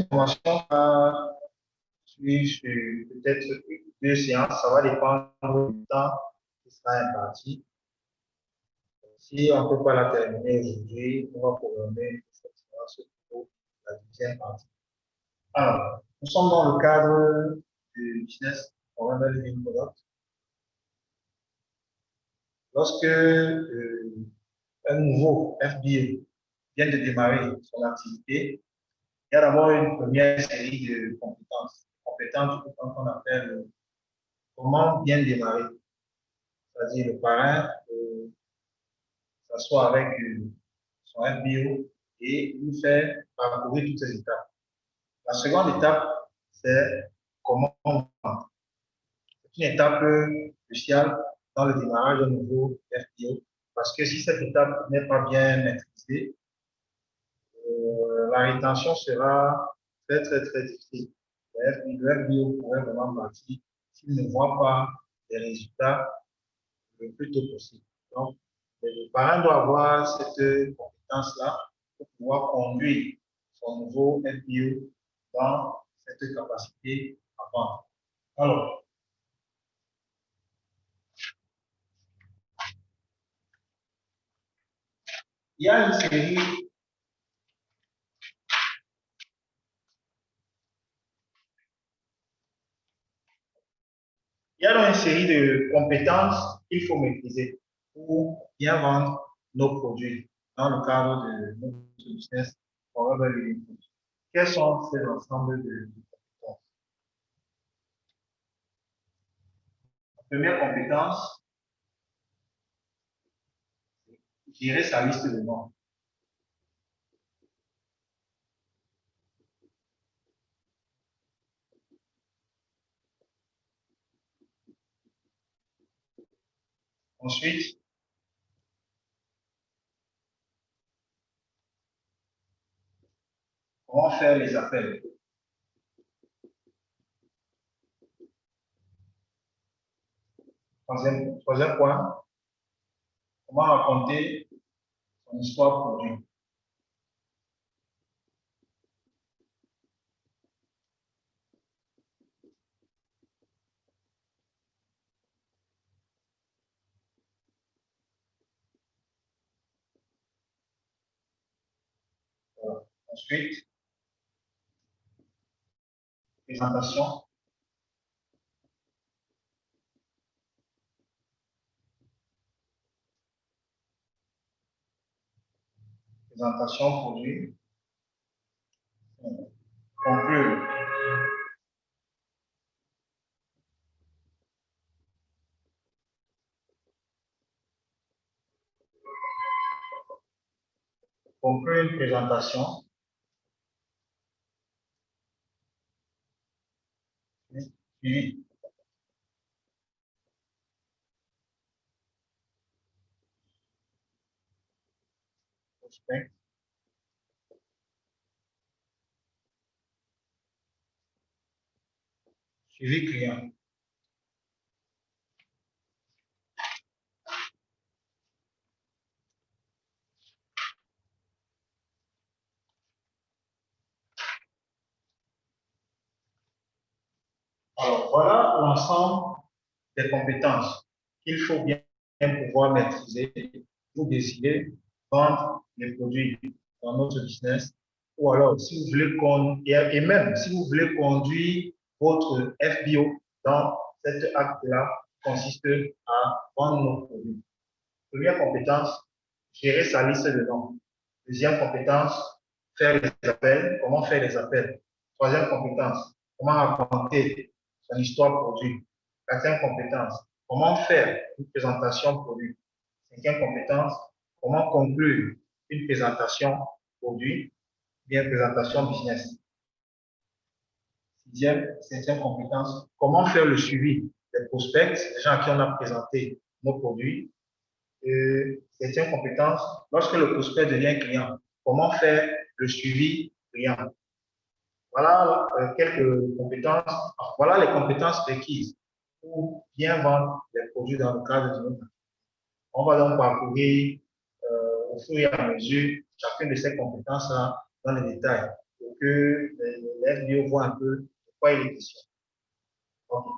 Formation va suivre sur peut-être 2 séances, ça va dépendre du temps qui sera imparti. Si on ne peut pas la terminer aujourd'hui, on va programmer cette séance pour la deuxième partie. Alors, nous sommes dans le cadre du business forever living product. Lorsque un nouveau FBA vient de démarrer son activité, il y a d'abord une première série de compétences. Compétences qu'on appelle comment bien démarrer. C'est-à-dire le parrain s'assoit avec son FBO et nous fait parcourir toutes ces étapes. La seconde étape, c'est comment vendre. C'est une étape cruciale dans le démarrage d'un nouveau FBO parce que si cette étape n'est pas bien maîtrisée, la rétention sera très, très, très difficile. Le FBO pourrait vraiment partir s'il ne voit pas les résultats le plus tôt possible. Donc, le parent doit avoir cette compétence-là pour pouvoir conduire son nouveau FBO dans cette capacité à vendre. Alors, il y a une série de compétences qu'il faut maîtriser pour bien vendre nos produits dans le cadre de notre business Forever Living Food. Quels sont ces ensembles de compétences? La première compétence, gérer sa liste de noms. Ensuite, comment faire les appels? Troisième point, comment raconter son histoire produit? Voilà. Ensuite, présentation. Présentation produit. Conclure. Conclure une présentation. Suivi. Prospect. Suivi client. Alors, voilà l'ensemble des compétences qu'il faut bien pouvoir maîtriser pour décider vendre les produits dans notre business. Ou alors, si vous voulez et même si vous voulez conduire votre FBO dans cet acte-là, consiste à vendre nos produits. Première compétence, gérer sa liste de noms. Deuxième compétence, faire les appels. Comment faire les appels? Troisième compétence, comment raconter son histoire produit. Quatrième compétence, comment faire une présentation produit. Cinquième compétence, comment conclure une présentation produit, bien présentation business. Septième compétence, comment faire le suivi des prospects, des gens à qui on a présenté nos produits. Septième compétence, lorsque le prospect devient client, comment faire le suivi client. Voilà quelques compétences, voilà les compétences requises pour bien vendre les produits dans le cadre de notre activité. On va donc parcourir au fur et à mesure chacune de ces compétences-là dans les détails pour que les FBO voient un peu de quoi il est question. Okay.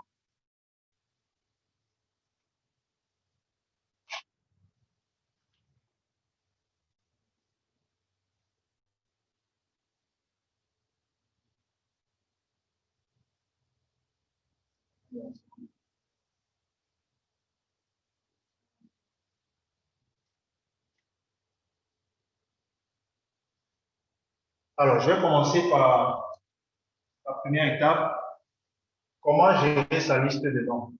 Alors, je vais commencer par la première étape. Comment gérer sa liste de noms?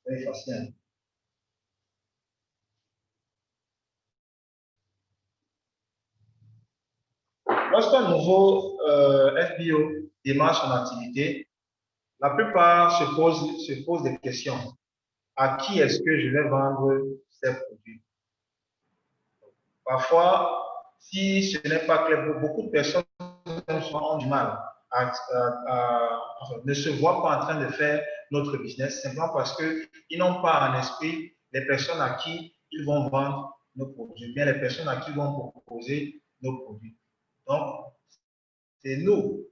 C'est facile. Lorsqu'un nouveau FBO démarre son activité, la plupart se posent des questions. À qui est-ce que je vais vendre ces produits? Parfois, si ce n'est pas clair, beaucoup de personnes ont du mal enfin, ne se voient pas en train de faire notre business simplement parce qu'ils n'ont pas en esprit les personnes à qui ils vont vendre nos produits, bien les personnes à qui ils vont proposer nos produits. Donc, c'est nous,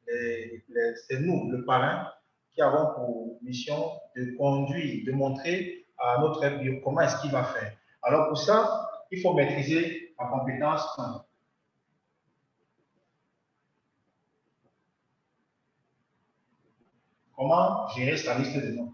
c'est nous, le parrain, qui avons pour mission de conduire, de montrer à notre FBO comment est-ce qu'il va faire. Alors pour ça, il faut maîtriser la compétence 1. Comment gérer sa liste de noms?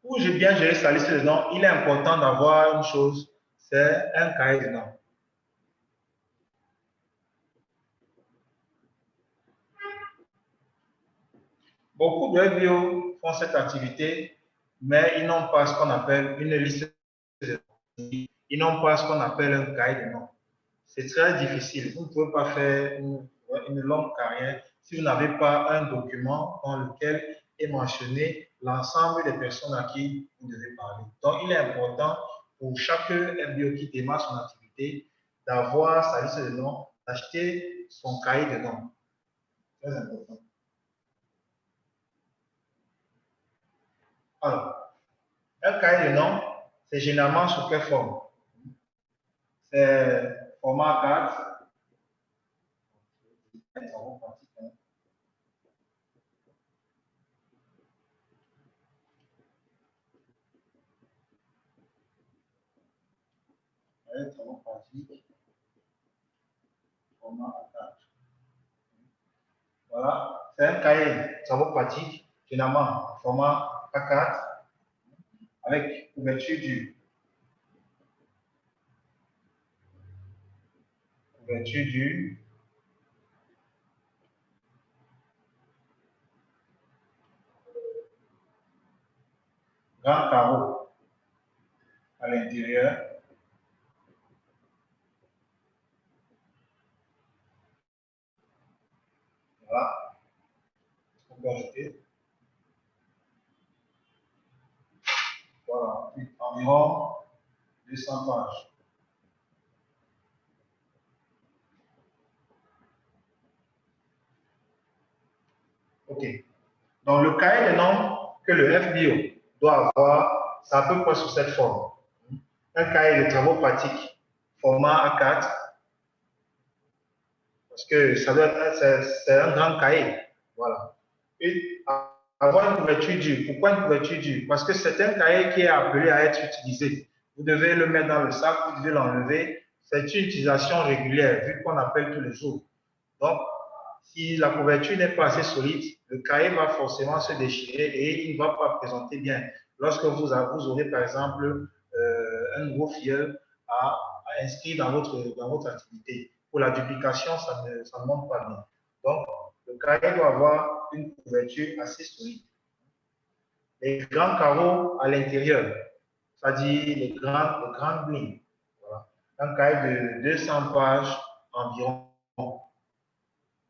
Pour bien gérer sa liste de noms, il est important d'avoir une chose, c'est un cahier de noms. Beaucoup de FBO font cette activité, mais ils n'ont pas ce qu'on appelle une liste de noms. Ils n'ont pas ce qu'on appelle un cahier de noms. C'est très difficile. Vous ne pouvez pas faire une longue carrière si vous n'avez pas un document dans lequel est mentionné l'ensemble des personnes à qui vous devez parler. Donc, il est important pour chaque MBO qui démarre son activité d'avoir sa liste de noms, d'acheter son cahier de noms. Très important. Alors, un cahier de noms, c'est généralement sous quelle forme? C'est format 4. Travaux pratiques, format A4. Voilà, c'est un cahier travaux pratiques, généralement format A4, avec couverture du grand carreau à l'intérieur. Voilà, on peut ajouter. Voilà, environ 200 pages. OK. Donc, le cahier de noms que le FBO doit avoir, c'est à peu près sous cette forme. Un cahier de travaux pratiques, format A4, parce que ça doit être, c'est un grand cahier. Voilà. Et avoir une couverture dure. Pourquoi une couverture dure? Parce que c'est un cahier qui est appelé à être utilisé. Vous devez le mettre dans le sac, vous devez l'enlever. C'est une utilisation régulière, vu qu'on appelle tous les jours. Donc, si la couverture n'est pas assez solide, le cahier va forcément se déchirer et il ne va pas présenter bien. Lorsque vous aurez, par exemple, un nouveau filleul à inscrire dans votre activité. Pour la duplication, ça ne monte pas bien. Donc, le cahier doit avoir une couverture assez solide. Les grands carreaux à l'intérieur, c'est-à-dire les grandes lignes. Voilà. Un cahier de 200 pages environ,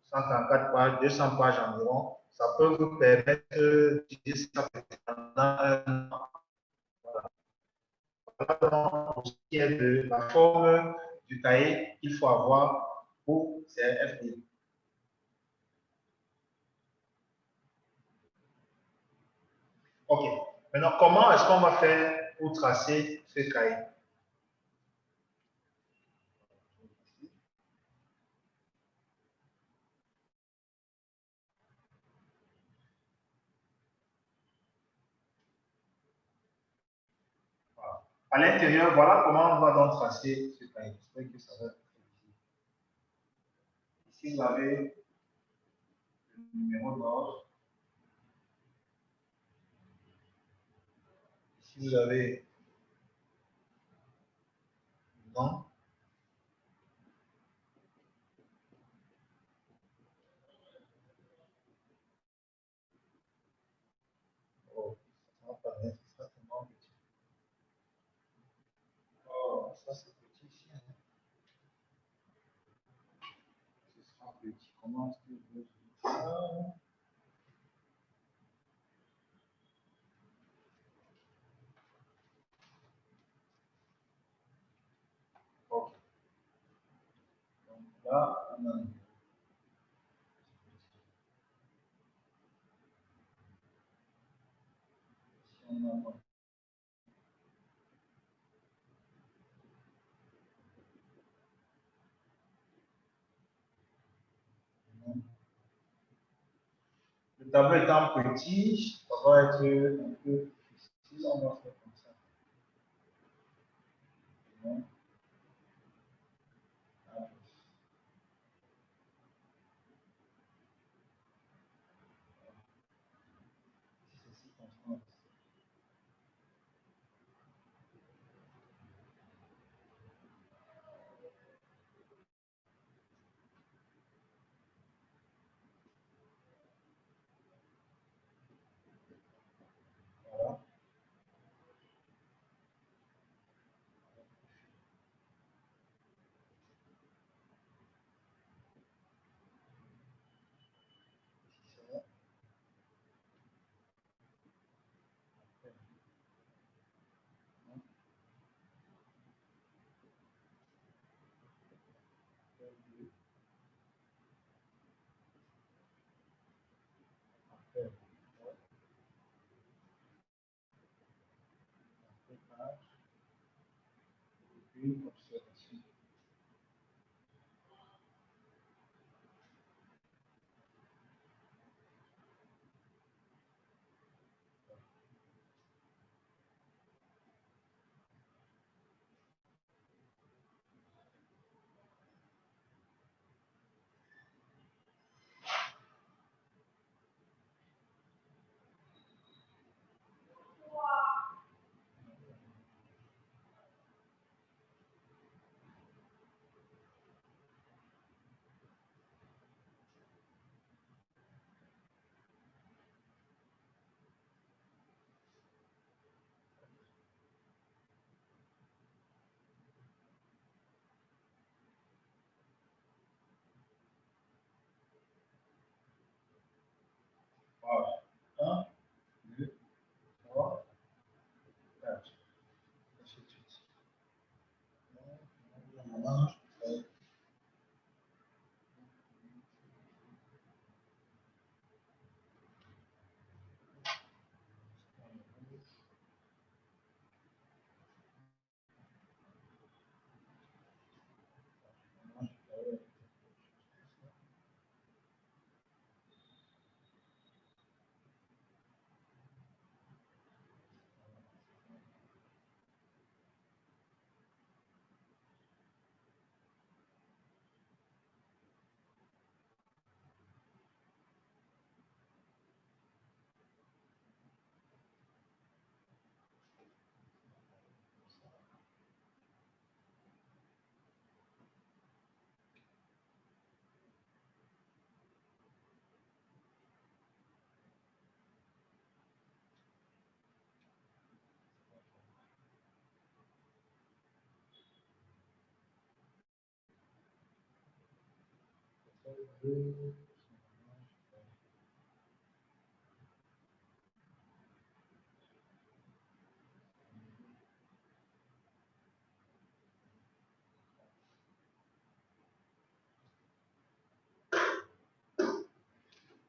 134 pages, 200 pages environ, ça peut vous permettre d'utiliser ça pendant un an. Voilà. Pour ce qui est de la forme du cahier qu'il faut avoir pour ces FD. OK. Maintenant, comment est-ce qu'on va faire pour tracer ce cahier? Voilà. À l'intérieur, voilà comment on va donc tracer ce cahier. J'espère que ça va être visible. Ici, vous avez le numéro d'ordre. Ici, vous avez le nom. Oh, ça va pas bien, ça tellement petit. Oh, ça c'est petit ici. Hein. Ce sera petit. Comment est-ce que je vais faire ça? Ok. Donc là, on a un si on a le tableau étant petit, ça va être un peu difficile. On va faire comme ça. Bon. Alors, si ceci constant. Voilà. Si c'est là. Après, page, puis observation. Voilà. 1, 2, 3, 4. Ainsi de suite. Voilà.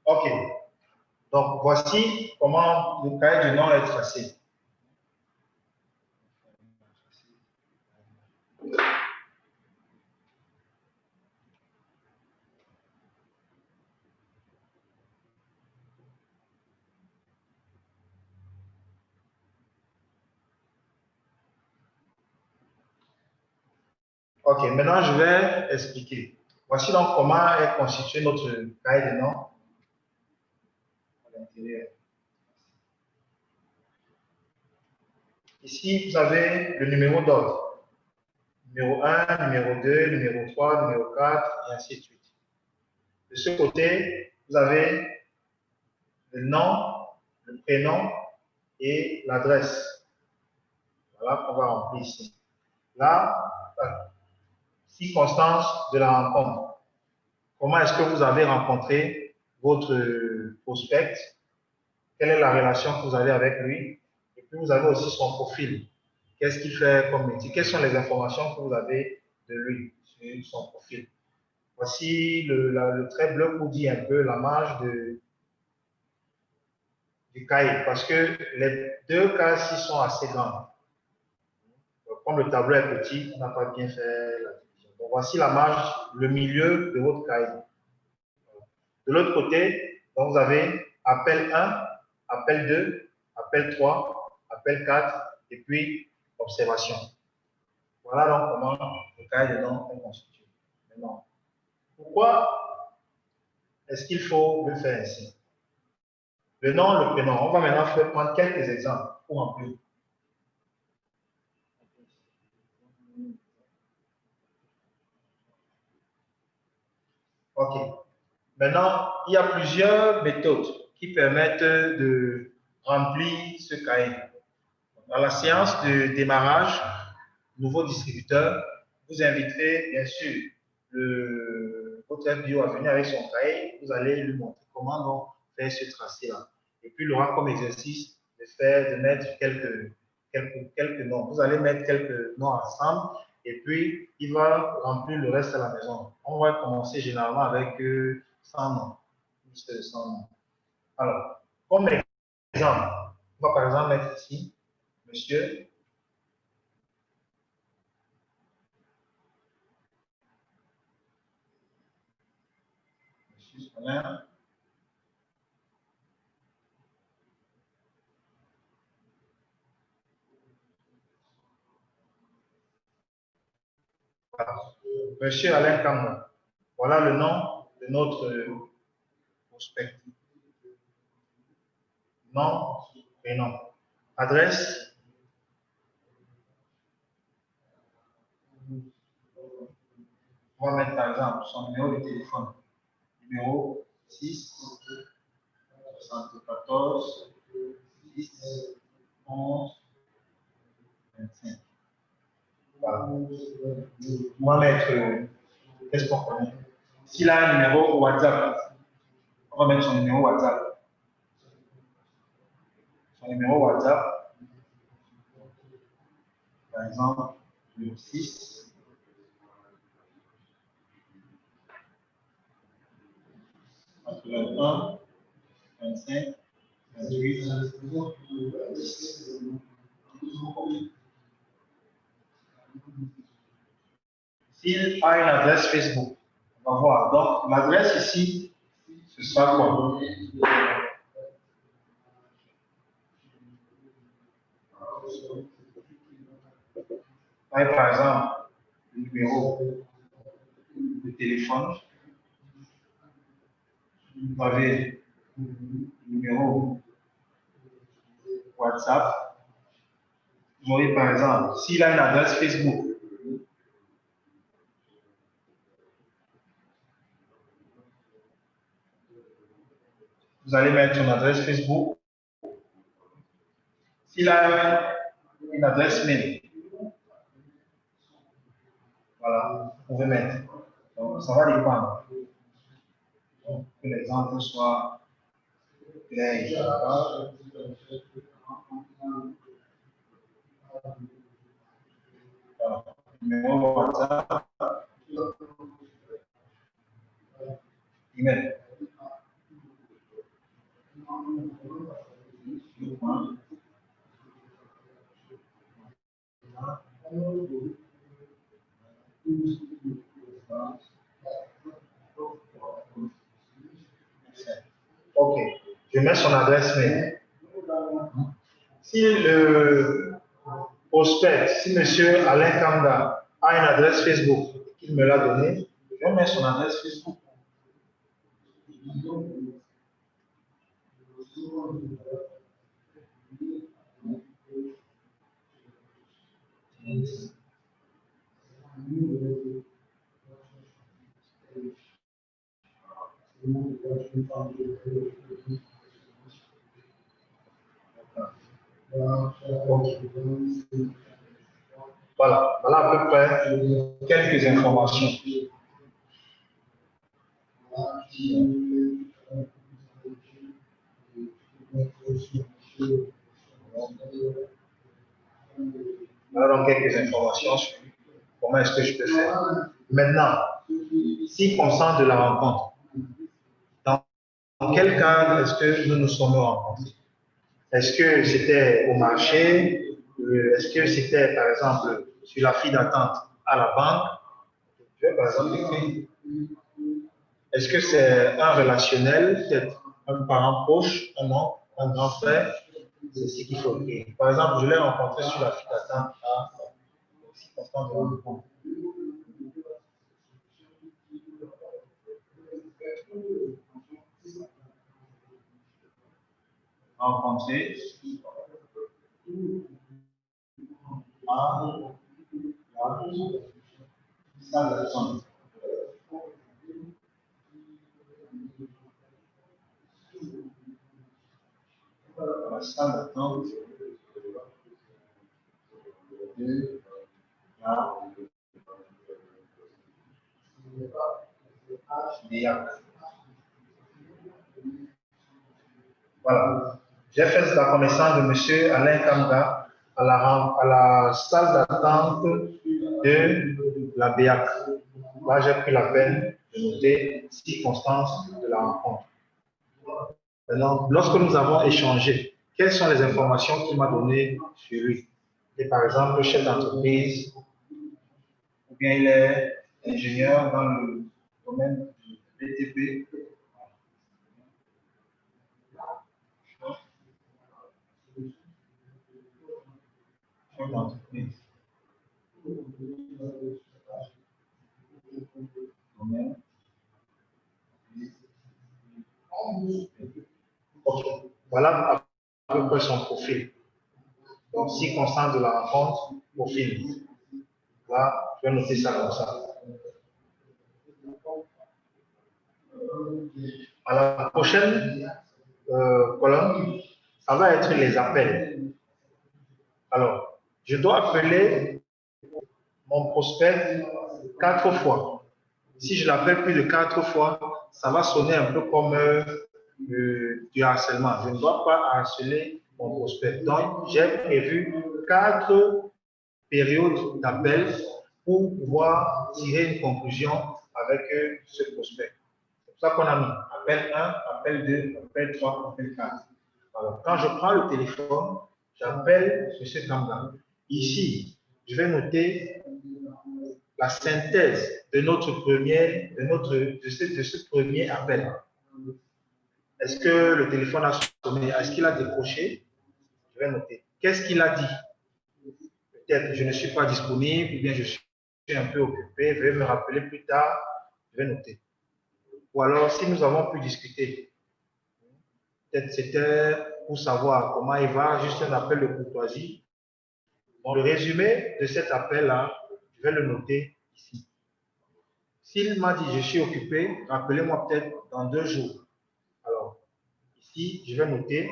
OK. Donc, voici comment le cahier de nom est tracé. OK, maintenant je vais expliquer. Voici donc comment est constitué notre cahier de nom à l'intérieur. Ici, vous avez le numéro d'ordre. Numéro 1, numéro 2, numéro 3, numéro 4, et ainsi de suite. De ce côté, vous avez le nom, le prénom et l'adresse. Voilà qu'on va remplir ici. Là, la circonstance de la rencontre. Comment est-ce que vous avez rencontré votre prospect? Quelle est la relation que vous avez avec lui? Et puis, vous avez aussi son profil. Qu'est-ce qu'il fait comme métier? Quelles sont les informations que vous avez de lui sur son profil? Voici le trait bleu pour dire un peu la marge du cahier, parce que les deux cases sont assez grandes. Donc, comme le tableau est petit, on n'a pas bien fait la division. Donc, voici la marge, le milieu de votre cahier. De l'autre côté, donc vous avez appel 1, appel 2, appel 3, appel 4, et puis observation. Voilà donc comment le cahier de nom est constitué. Maintenant, pourquoi est-ce qu'il faut le faire ainsi? Le nom, le prénom. On va maintenant prendre quelques exemples pour remplir. OK. Maintenant, il y a plusieurs méthodes qui permettent de remplir ce cahier. Dans la séance de démarrage, nouveau distributeur, vous inviterez bien sûr votre FBO à venir avec son cahier. Vous allez lui montrer comment donc faire ce tracé-là. Et puis, il aura comme exercice de mettre quelques noms. Vous allez mettre quelques noms ensemble et puis il va remplir le reste à la maison. On va commencer généralement avec 100 noms, plus de 100 noms. Alors, comme exemple, on va par exemple mettre ici, monsieur, Alain. Monsieur Alain Kamba. Voilà le nom de notre prospect. Nom, prénom. Adresse. On va mettre par exemple son numéro de téléphone. Numéro 6 74 10 11 25. Voilà. On va mettre, qu'est-ce qu'on connaît? S'il a un numéro WhatsApp, on va mettre son numéro WhatsApp. Son numéro WhatsApp, par exemple, le 6 81 25 28 10. S'il a une adresse Facebook, on va voir. Donc, l'adresse ici, ce sera quoi? Par exemple, le numéro de téléphone, vous avez le numéro WhatsApp. Vous aurez par exemple, s'il a une adresse Facebook, vous allez mettre son adresse Facebook. S'il a une adresse mail, voilà, vous pouvez mettre. Donc, ça va dépendre. Donc, que l'exemple soit clair. Voilà. Numéro WhatsApp, email. Ok, je mets son adresse mail. Si le prospect, si monsieur Alain Kanga a une adresse Facebook qu'il me l'a donnée, je mets son adresse Facebook. Voilà, voilà à peu près quelques informations. Voilà donc quelques informations sur comment est-ce que je peux faire. Maintenant, s'il consent de la rencontre, dans quel cadre est-ce que nous nous sommes rencontrés? Est-ce que c'était au marché? Est-ce que c'était, par exemple, sur la file d'attente à la banque? Je vais, par exemple, écrire. Est-ce que c'est un relationnel, peut-être un parent proche, un oncle, un grand frère? C'est ce qu'il faut écrire. Par exemple, je l'ai rencontré sur la file d'attente à Constant de rencontre. Rencontrer à la salle d'attente. La salle d'attente de la BIAC. Voilà. J'ai fait la connaissance de M. Alain Kanga à la salle d'attente de la BIAC. Là, j'ai pris la peine de noter circonstances de la rencontre. Maintenant, lorsque nous avons échangé, quelles sont les informations qu'il m'a données sur lui? Et par exemple, le chef d'entreprise, ou bien il est ingénieur dans le domaine du BTP. Chef d'entreprise. Ok, voilà à peu près son profil. Donc, circonstance de la rencontre, profil. Là, je vais noter ça comme ça. À la prochaine colonne, ça va être les appels. Alors, je dois appeler mon prospect 4 fois. Si je l'appelle plus de 4 fois, ça va sonner un peu comme du harcèlement. Je ne dois pas harceler mon prospect. Donc, j'ai prévu 4 périodes d'appel pour pouvoir tirer une conclusion avec ce prospect. C'est pour ça qu'on a mis appel 1, appel 2, appel 3, appel 4. Alors, quand je prends le téléphone, j'appelle M. Kanga. Ici, je vais noter la synthèse de notre premier, de ce premier appel. Est-ce que le téléphone a sonné? Est-ce qu'il a décroché? Je vais noter. Qu'est-ce qu'il a dit? Peut-être je ne suis pas disponible, ou bien je suis un peu occupé, veuillez me rappeler plus tard. Je vais noter. Ou alors, si nous avons pu discuter, peut-être c'était pour savoir comment il va, juste un appel de courtoisie. Bon, le résumé de cet appel-là, je vais le noter ici. S'il m'a dit je suis occupé, rappelez-moi peut-être dans 2 jours. Alors, ici, je vais noter.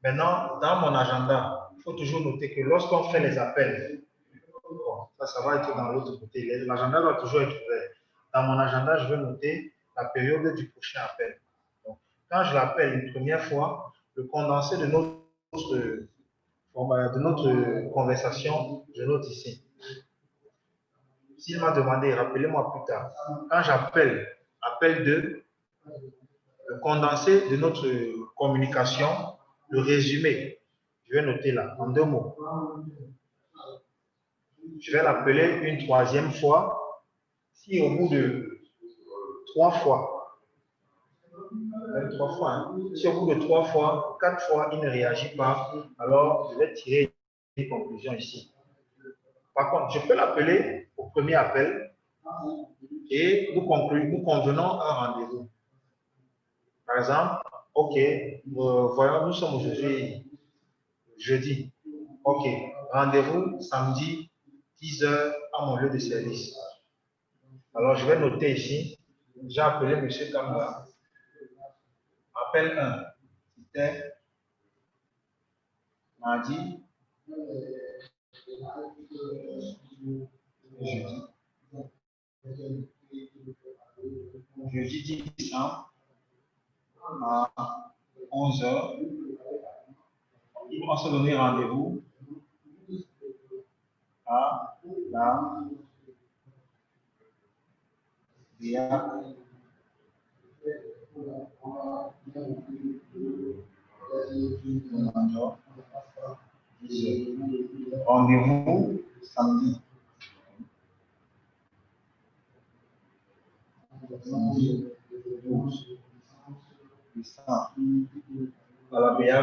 Maintenant, dans mon agenda, il faut toujours noter que lorsqu'on fait les appels, bon, ça va être dans l'autre côté. L'agenda doit toujours être ouvert. Dans mon agenda, je vais noter la période du prochain appel. Donc, quand je l'appelle une première fois, le condensé de notre conversation, je note ici. S'il m'a demandé, rappelez-moi plus tard. Quand j'appelle, appel 2, le condensé de notre communication, le résumé, je vais noter là, en 2 mots. je vais l'appeler une troisième fois. Si au bout de 3 fois, même 3 fois, hein, si au bout de 3 fois, 4 fois, il ne réagit pas, alors je vais tirer une conclusion ici. Par contre, je peux l'appeler au premier appel et nous convenons un rendez-vous. Par exemple, OK, voyons, nous sommes aujourd'hui jeudi. OK, rendez-vous samedi 10h à mon lieu de service. Alors, je vais noter ici, j'ai appelé M. Kamba. Appel 1, c'était mardi, jeudi 10 décembre à 11h. Ils vont se donner rendez-vous à la VIA. Rendez-vous samedi. Samedi 12 décembre à la VIA.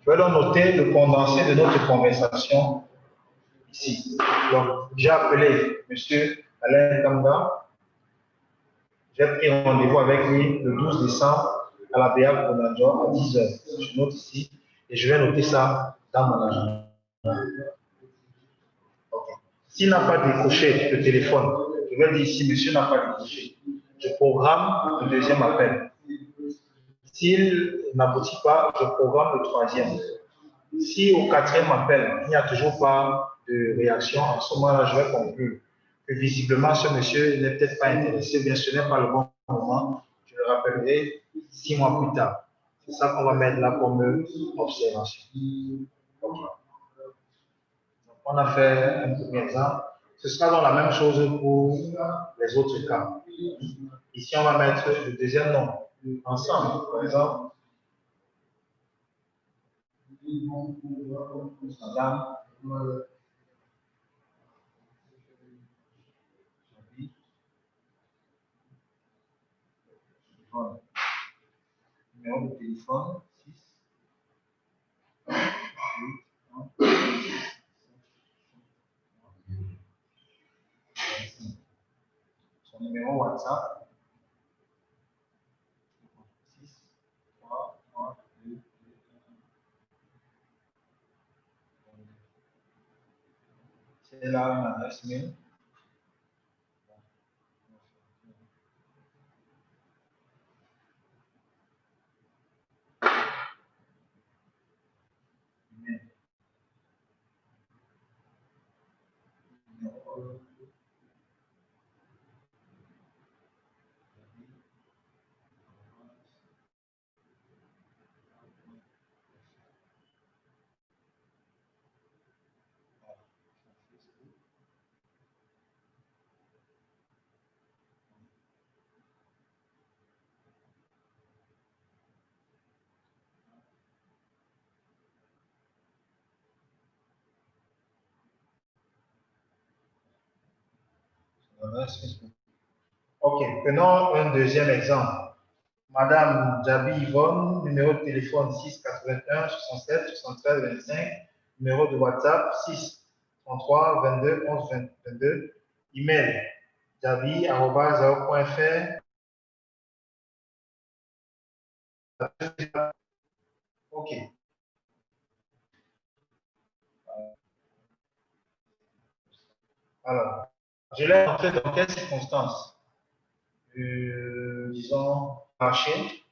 Je vais donc noter le condensé de notre conversation ici. Donc, j'ai appelé M. Alain Kamba. J'ai pris rendez-vous avec lui le 12 décembre à la BA Bonadjo à 10h. Je note ici et je vais noter ça dans mon agenda. Okay. S'il n'a pas décroché le téléphone, je vais dire ici, monsieur n'a pas décroché. Je programme le deuxième appel. S'il n'aboutit pas, je programme le troisième. Si au quatrième appel, il n'y a toujours pas de réaction, en ce moment-là, je vais conclure que visiblement, ce monsieur n'est peut-être pas intéressé, bien ce n'est pas le bon moment. Je le rappellerai 6 mois plus tard. C'est ça qu'on va mettre là comme observation. Okay. Donc, on a fait un premier exemple. Ce sera donc la même chose pour les autres cas. Ici, on va mettre le deuxième nom ensemble. Par exemple, madame numéro de téléphone 6 son numéro WhatsApp 6 3 3 2 2 c'est là une adresse mail. Ok, prenons un deuxième exemple. Madame Djabi Yvonne, numéro de téléphone 6 81 67 73 25, numéro de WhatsApp 6 33 22 11 22, email djabi@yahoo.fr. Ok. Alors, je l'ai entré dans quelles circonstances? Disons, marché.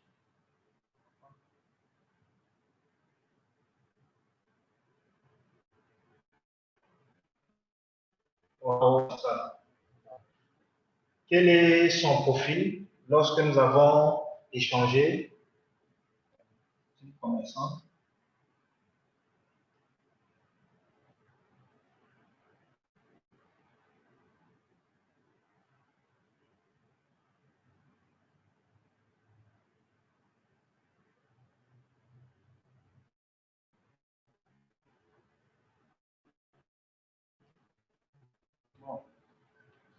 Quel est son profil lorsque nous avons échangé? Une connaissance.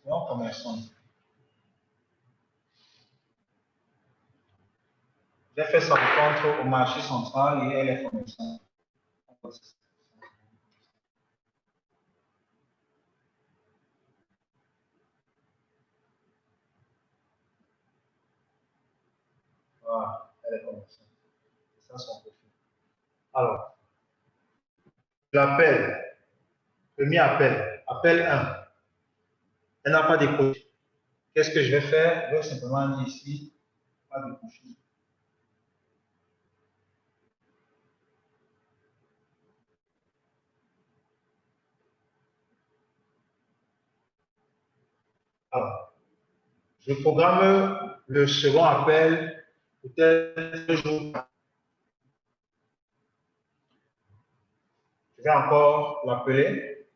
Donc, commençons. J'ai fait sa rencontre au marché central et elle est commerçante. Voilà, elle est commerçante. C'est ça son profil. Alors, je l'appelle. Premier appel. Appel 1. Elle n'a pas décroché. Qu'est-ce que je vais faire? Je vais simplement dire ici, pas décroché. Alors, je programme le second appel peut-être 2 jours. Je vais encore l'appeler.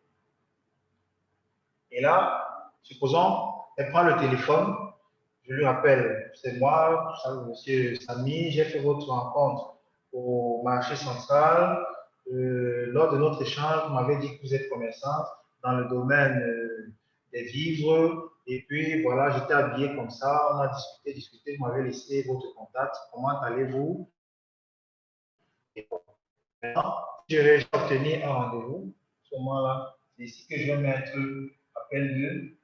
Et là, supposons, elle prend le téléphone. Je lui rappelle, c'est moi, monsieur Samy, j'ai fait votre rencontre au marché central. Lors de notre échange, vous m'avez dit que vous êtes commerçante dans le domaine des vivres. Et puis, voilà, j'étais habillé comme ça. On a discuté, vous m'avez laissé votre contact. Comment allez-vous? Et maintenant, si je vais obtenir un rendez-vous. À ce moment-là, c'est ici que je vais mettre appel de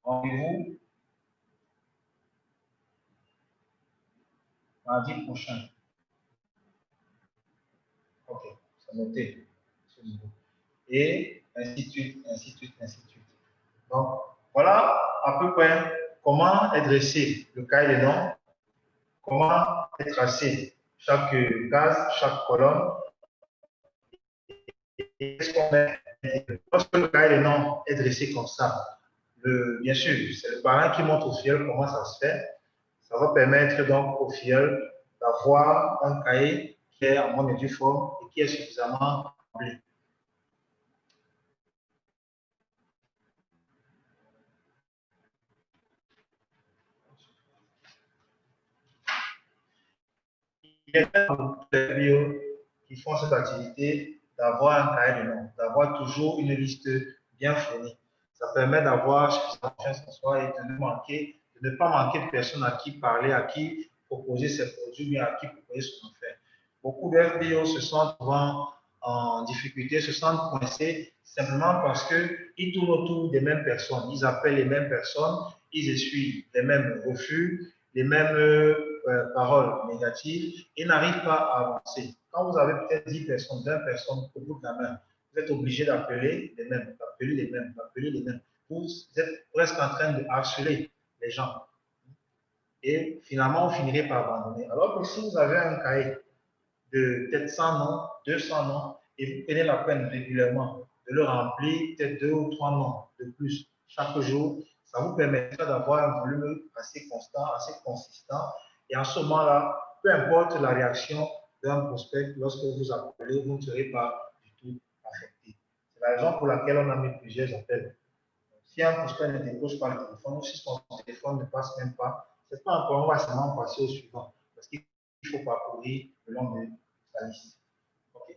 rendez-vous mardi prochain. Ok, c'est noté. Et ainsi de suite, ainsi de suite, ainsi de suite. Donc, voilà à peu près comment est dressé le cahier des noms, comment est tracé chaque case, chaque colonne. Et qu'est-ce qu'on met? Lorsque le cahier des noms est dressé comme ça, bien sûr, c'est le parent qui montre au filleul comment ça se fait. Ça va permettre donc au filleul d'avoir un cahier qui est en bonne et due forme et qui est suffisamment rempli. Il y a beaucoup de bio qui font cette activité d'avoir un cahier de noms, d'avoir toujours une liste bien fournie. Ça permet d'avoir suffisamment confiance en soi et de ne pas manquer de personnes à qui parler, à qui proposer ses produits, mais à qui proposer son affaire. Beaucoup d'FBO se sentent souvent en difficulté, se sentent coincés simplement parce qu'ils tournent autour des mêmes personnes. Ils appellent les mêmes personnes, ils essuient les mêmes refus, les mêmes paroles négatives et n'arrivent pas à avancer. Quand vous avez peut-être 10 personnes, 20 personnes au bout de la main, vous êtes obligé d'appeler les mêmes, d'appeler les mêmes, d'appeler les mêmes. Vous êtes presque en train de harceler les gens. Et finalement, vous finirez par abandonner. Alors que si vous avez un cahier de peut-être 100 noms, 200 noms, et vous prenez la peine régulièrement de le remplir, peut-être 2 ou 3 noms de plus chaque jour, ça vous permettra d'avoir un volume assez constant, assez consistant. Et en ce moment-là, peu importe la réaction d'un prospect, lorsque vous appelez, vous ne serez pas du tout affecté. C'est la raison pour laquelle on a mis plusieurs appels. Si un prospect ne décroche pas le téléphone, ou si son téléphone ne passe même pas, c'est pas un problème, on va seulement passer au suivant. Parce qu'il faut parcourir le long de sa liste. OK.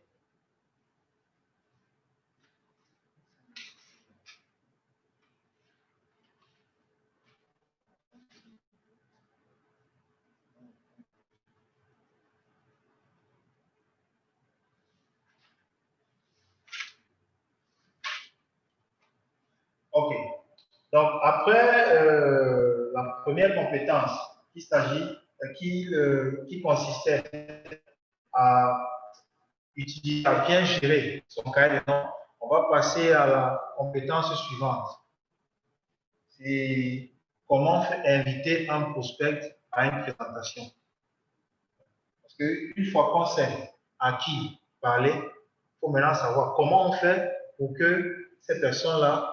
OK. Donc, après la première compétence, il s'agit, qui consistait à utiliser, à bien gérer son cahier de noms, on va passer à la compétence suivante. C'est comment inviter un prospect à une présentation. Parce qu'une fois qu'on sait à qui parler, il faut maintenant savoir comment on fait pour que ces personnes-là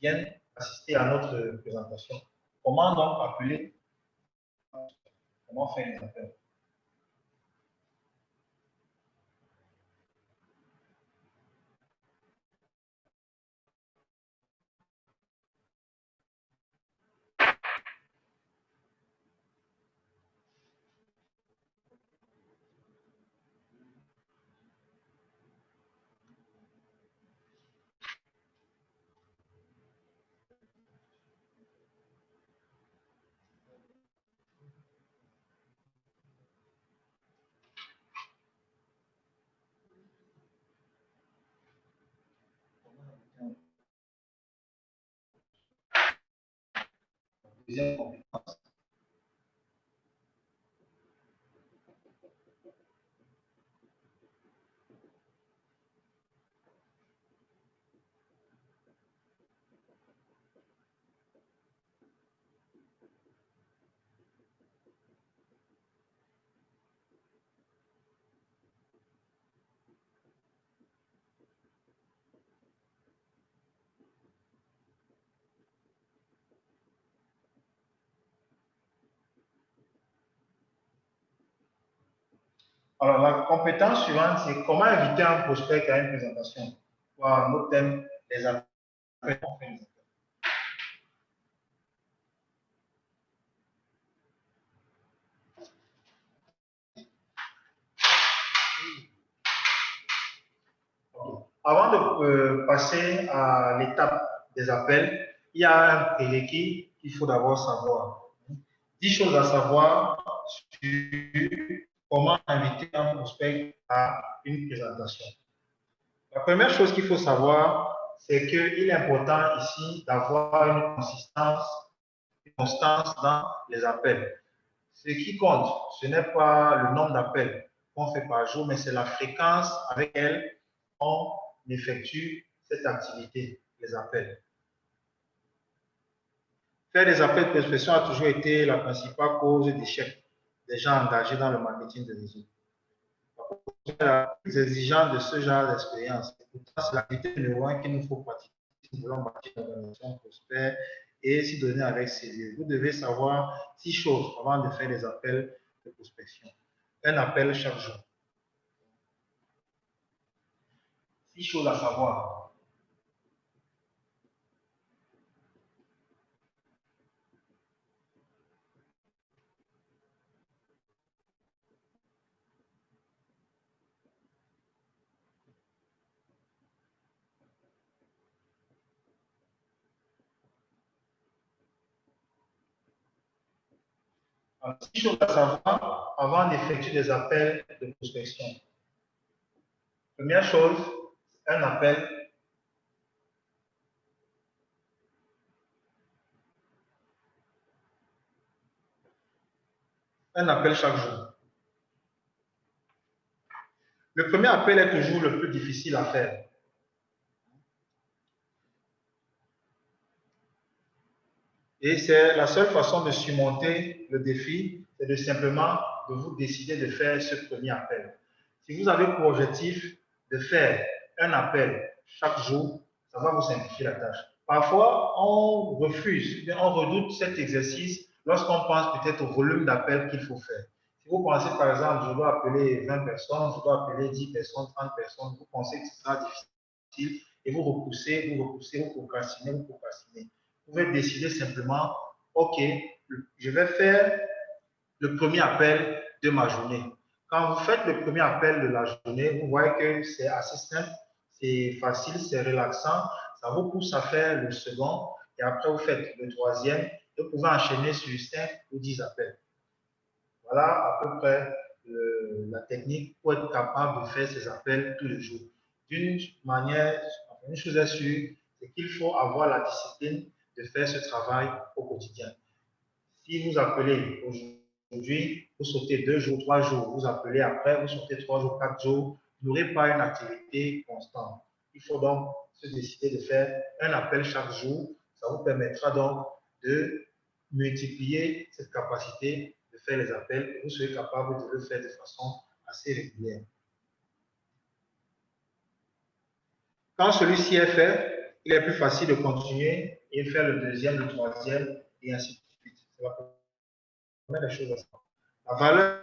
viennent assister à notre présentation. Comment donc appeler, comment faire les appels. Deuxième compétence. Alors, la compétence suivante, c'est comment inviter un prospect à une présentation. Voilà, notre thème, les appels. Avant de passer à l'étape des appels, il y a un prérequis qu'il faut d'abord savoir. 10 choses à savoir sur comment inviter un prospect à une présentation. La première chose qu'il faut savoir, c'est qu'il est important ici d'avoir une constance dans les appels. Ce qui compte, ce n'est pas le nombre d'appels qu'on fait par jour, mais c'est la fréquence avec laquelle on effectue cette activité, les appels. Faire des appels de prospection a toujours été la principale cause d'échec des gens engagés dans le marketing de réseau. La plus exigeante de ce genre d'expérience, pourtant, c'est l'activité numéro 1 qu'il nous faut pratiquer si nous voulons bâtir une organisation prospère et s'y donner avec sérieux. Vous devez savoir 6 choses avant de faire des appels de prospection. Un appel chaque jour. 6 choses à savoir. Alors, 6 choses à savoir avant d'effectuer des appels de prospection. Première chose, un appel chaque jour. Le premier appel est toujours le plus difficile à faire. Et c'est la seule façon de surmonter le défi, c'est de simplement de vous décider de faire ce premier appel. Si vous avez pour objectif de faire un appel chaque jour, ça va vous simplifier la tâche. Parfois, on refuse, on redoute cet exercice lorsqu'on pense peut-être au volume d'appels qu'il faut faire. Si vous pensez par exemple, je dois appeler 20 personnes, je dois appeler 10 personnes, 30 personnes, vous pensez que ce sera difficile et vous repoussez, vous procrastinez. Vous pouvez décider simplement, OK, je vais faire le premier appel de ma journée. Quand vous faites le premier appel de la journée, vous voyez que c'est assez simple, c'est facile, c'est relaxant. Ça vous pousse à faire le second et après vous faites le troisième et vous pouvez enchaîner sur 5 ou 10 appels. Voilà à peu près la technique pour être capable de faire ces appels tous les jours. D'une manière, une chose est sûre, c'est qu'il faut avoir la discipline de faire ce travail au quotidien. Si vous appelez aujourd'hui, vous sautez 2 jours, 3 jours, vous appelez après, vous sautez 3 jours, 4 jours, vous n'aurez pas une activité constante. Il faut donc se décider de faire un appel chaque jour. Ça vous permettra donc de multiplier cette capacité de faire les appels et vous serez capable de le faire de façon assez régulière. Quand celui-ci est fait, il est plus facile de continuer et faire le deuxième, le troisième et ainsi de suite. C'est la première des choses à savoir. La valeur.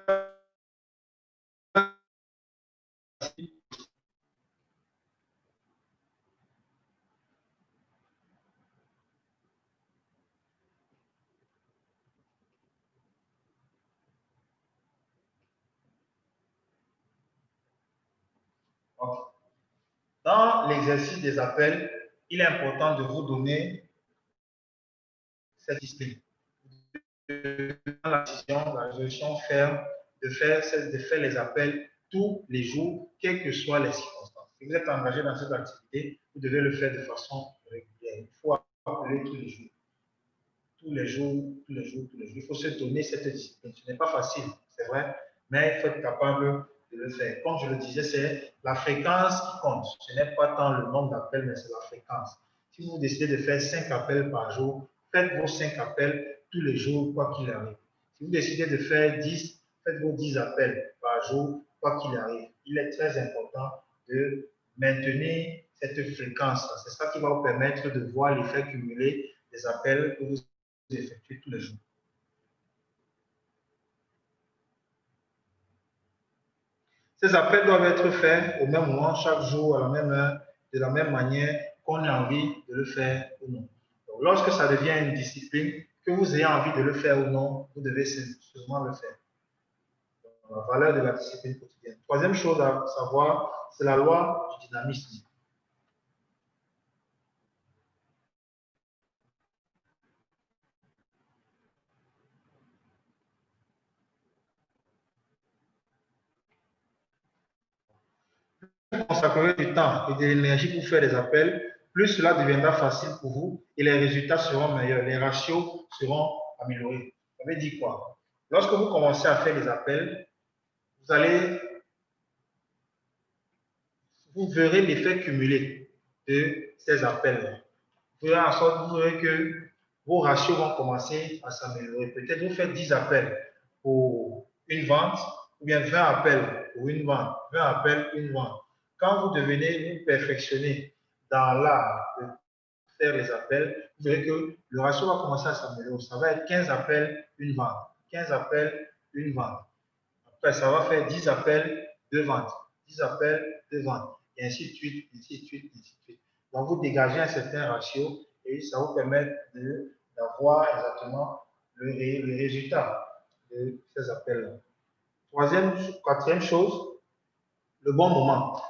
Dans l'exercice des appels, il est important de vous donner cette discipline. La résolution ferme de faire les appels tous les jours, quelles que soient les circonstances. Si vous êtes engagé dans cette activité, vous devez le faire de façon régulière. Il faut appeler tous les jours. Tous les jours, tous les jours, tous les jours. Il faut se donner cette discipline. Ce n'est pas facile, c'est vrai, mais il faut être capable de le faire. Comme je le disais, c'est la fréquence qui compte. Ce n'est pas tant le nombre d'appels, mais c'est la fréquence. Si vous décidez de faire 5 appels par jour, faites vos 5 appels tous les jours, quoi qu'il arrive. Si vous décidez de faire 10, faites vos 10 appels par jour, quoi qu'il arrive. Il est très important de maintenir cette fréquence. C'est ça qui va vous permettre de voir l'effet cumulé des appels que vous effectuez tous les jours. Ces appels doivent être faits au même moment, chaque jour, à la même heure, de la même manière qu'on a envie de le faire ou non. Donc, lorsque ça devient une discipline, que vous ayez envie de le faire ou non, vous devez seulement le faire. Donc, la valeur de la discipline quotidienne. Troisième chose à savoir, c'est la loi du dynamisme. Vous consacrerez du temps et de l'énergie pour faire des appels, plus cela deviendra facile pour vous et les résultats seront meilleurs, les ratios seront améliorés. Ça veut dire quoi? Lorsque vous commencez à faire des appels, vous verrez l'effet cumulé de ces appels. Vous verrez en sorte, vous verrez que vos ratios vont commencer à s'améliorer. Peut-être vous faites 10 appels pour une vente, ou bien 20 appels pour une vente, 20 appels, une vente. Quand vous devenez, vous perfectionnez dans l'art de faire les appels, vous verrez que le ratio va commencer à s'améliorer. Ça va être 15 appels, une vente. 15 appels, une vente. Après, ça va faire 10 appels, deux ventes. 10 appels, deux ventes. Et ainsi de suite, ainsi de suite, ainsi de suite. Donc, vous dégagez un certain ratio et ça vous permet d'avoir exactement le résultat de ces appels-là. Quatrième chose, le bon moment.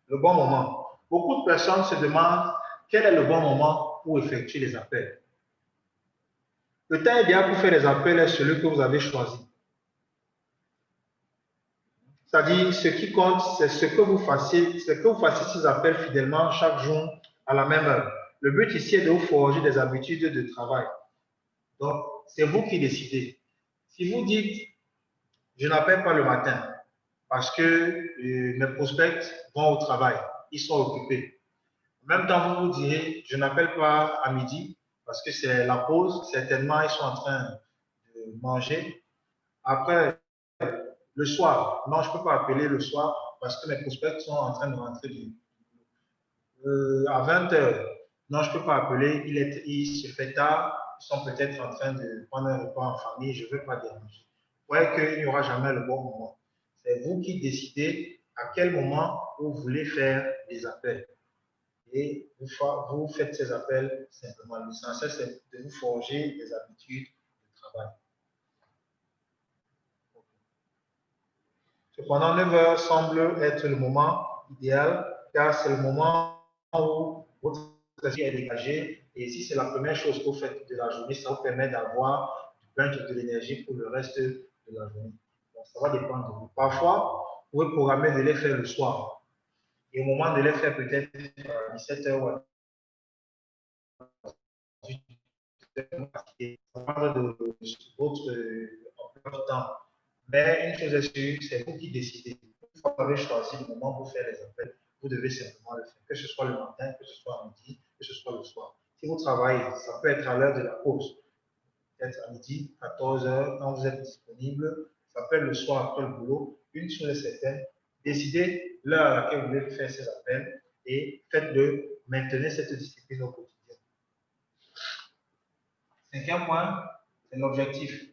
Le bon moment. Beaucoup de personnes se demandent quel est le bon moment pour effectuer les appels. Le temps idéal pour faire les appels est celui que vous avez choisi. C'est-à-dire, ce qui compte, c'est ce que vous fassiez, ces appels fidèlement chaque jour à la même heure. Le but ici est de vous forger des habitudes de travail. Donc, c'est vous qui décidez. Si vous dites, je n'appelle pas le matin parce que mes prospects vont au travail, ils sont occupés. En même temps, vous vous direz, je n'appelle pas à midi parce que c'est la pause, certainement ils sont en train de manger. Après, le soir, non, je ne peux pas appeler le soir parce que mes prospects sont en train de rentrer à 20 heures. Non, je ne peux pas appeler, il se fait tard, ils sont peut-être en train de prendre un repas en famille, je ne veux pas déranger. Vous voyez qu'il n'y aura jamais le bon moment. C'est vous qui décidez à quel moment vous voulez faire des appels. Et vous faites ces appels simplement. L'essentiel, c'est de vous forger des habitudes de travail. Cependant, 9 heures semble être le moment idéal car c'est le moment où votre esprit est dégagé et si c'est la première chose que vous faites de la journée, ça vous permet d'avoir du punch et de l'énergie pour le reste de la journée. Donc, ça va dépendre de vous. Parfois, vous pouvez programmer de les faire le soir et au moment de les faire peut-être à 17 heures ou à 18 heures, ça va de votre temps. Mais une chose est sûre, c'est vous qui décidez. Une fois que vous avez choisi le moment pour faire les appels, vous devez simplement le faire, que ce soit le matin, que ce soit à midi, que ce soit le soir. Si vous travaillez, ça peut être à l'heure de la pause, peut-être à midi, 14 heures, quand vous êtes disponible, ça peut être le soir après le boulot. Une chose est certaine, décidez l'heure à laquelle vous voulez faire ces appels et faites-le, maintenez cette discipline au quotidien. Cinquième point, c'est l'objectif.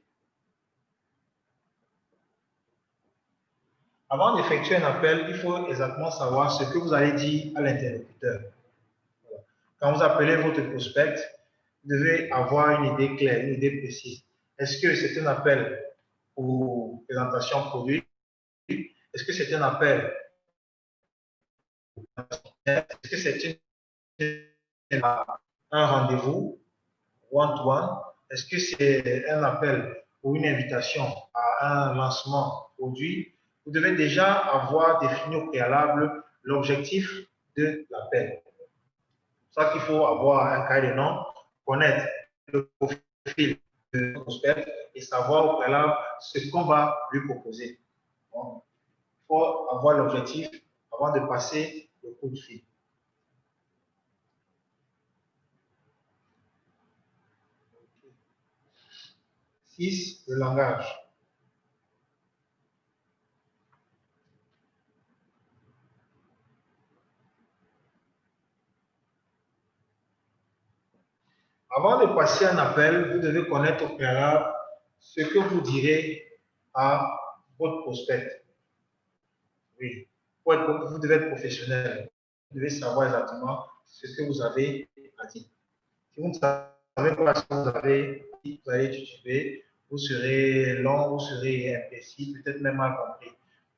Avant d'effectuer un appel, il faut exactement savoir ce que vous allez dire à l'interlocuteur. Quand vous appelez votre prospect, vous devez avoir une idée claire, une idée précise. Est-ce que c'est un appel pour présentation produit? Est-ce que c'est un appel? Est-ce que c'est un rendez-vous one-to-one? Est-ce que c'est un appel pour une invitation à un lancement produit, vous devez déjà avoir défini au préalable l'objectif de l'appel. C'est ça qu'il faut avoir un cahier de nom, connaître le profil de prospect et savoir au préalable ce qu'on va lui proposer. Donc, il faut avoir l'objectif avant de passer le coup de fil. 6. Le langage. Avant de passer un appel, vous devez connaître au préalable ce que vous direz à votre prospect. Oui, vous devez être professionnel. Vous devez savoir exactement ce que vous avez à dire. Si vous ne savez pas ce que vous avez dit, vous allez tituber, vous serez long, vous serez imprécis, peut-être même mal compris.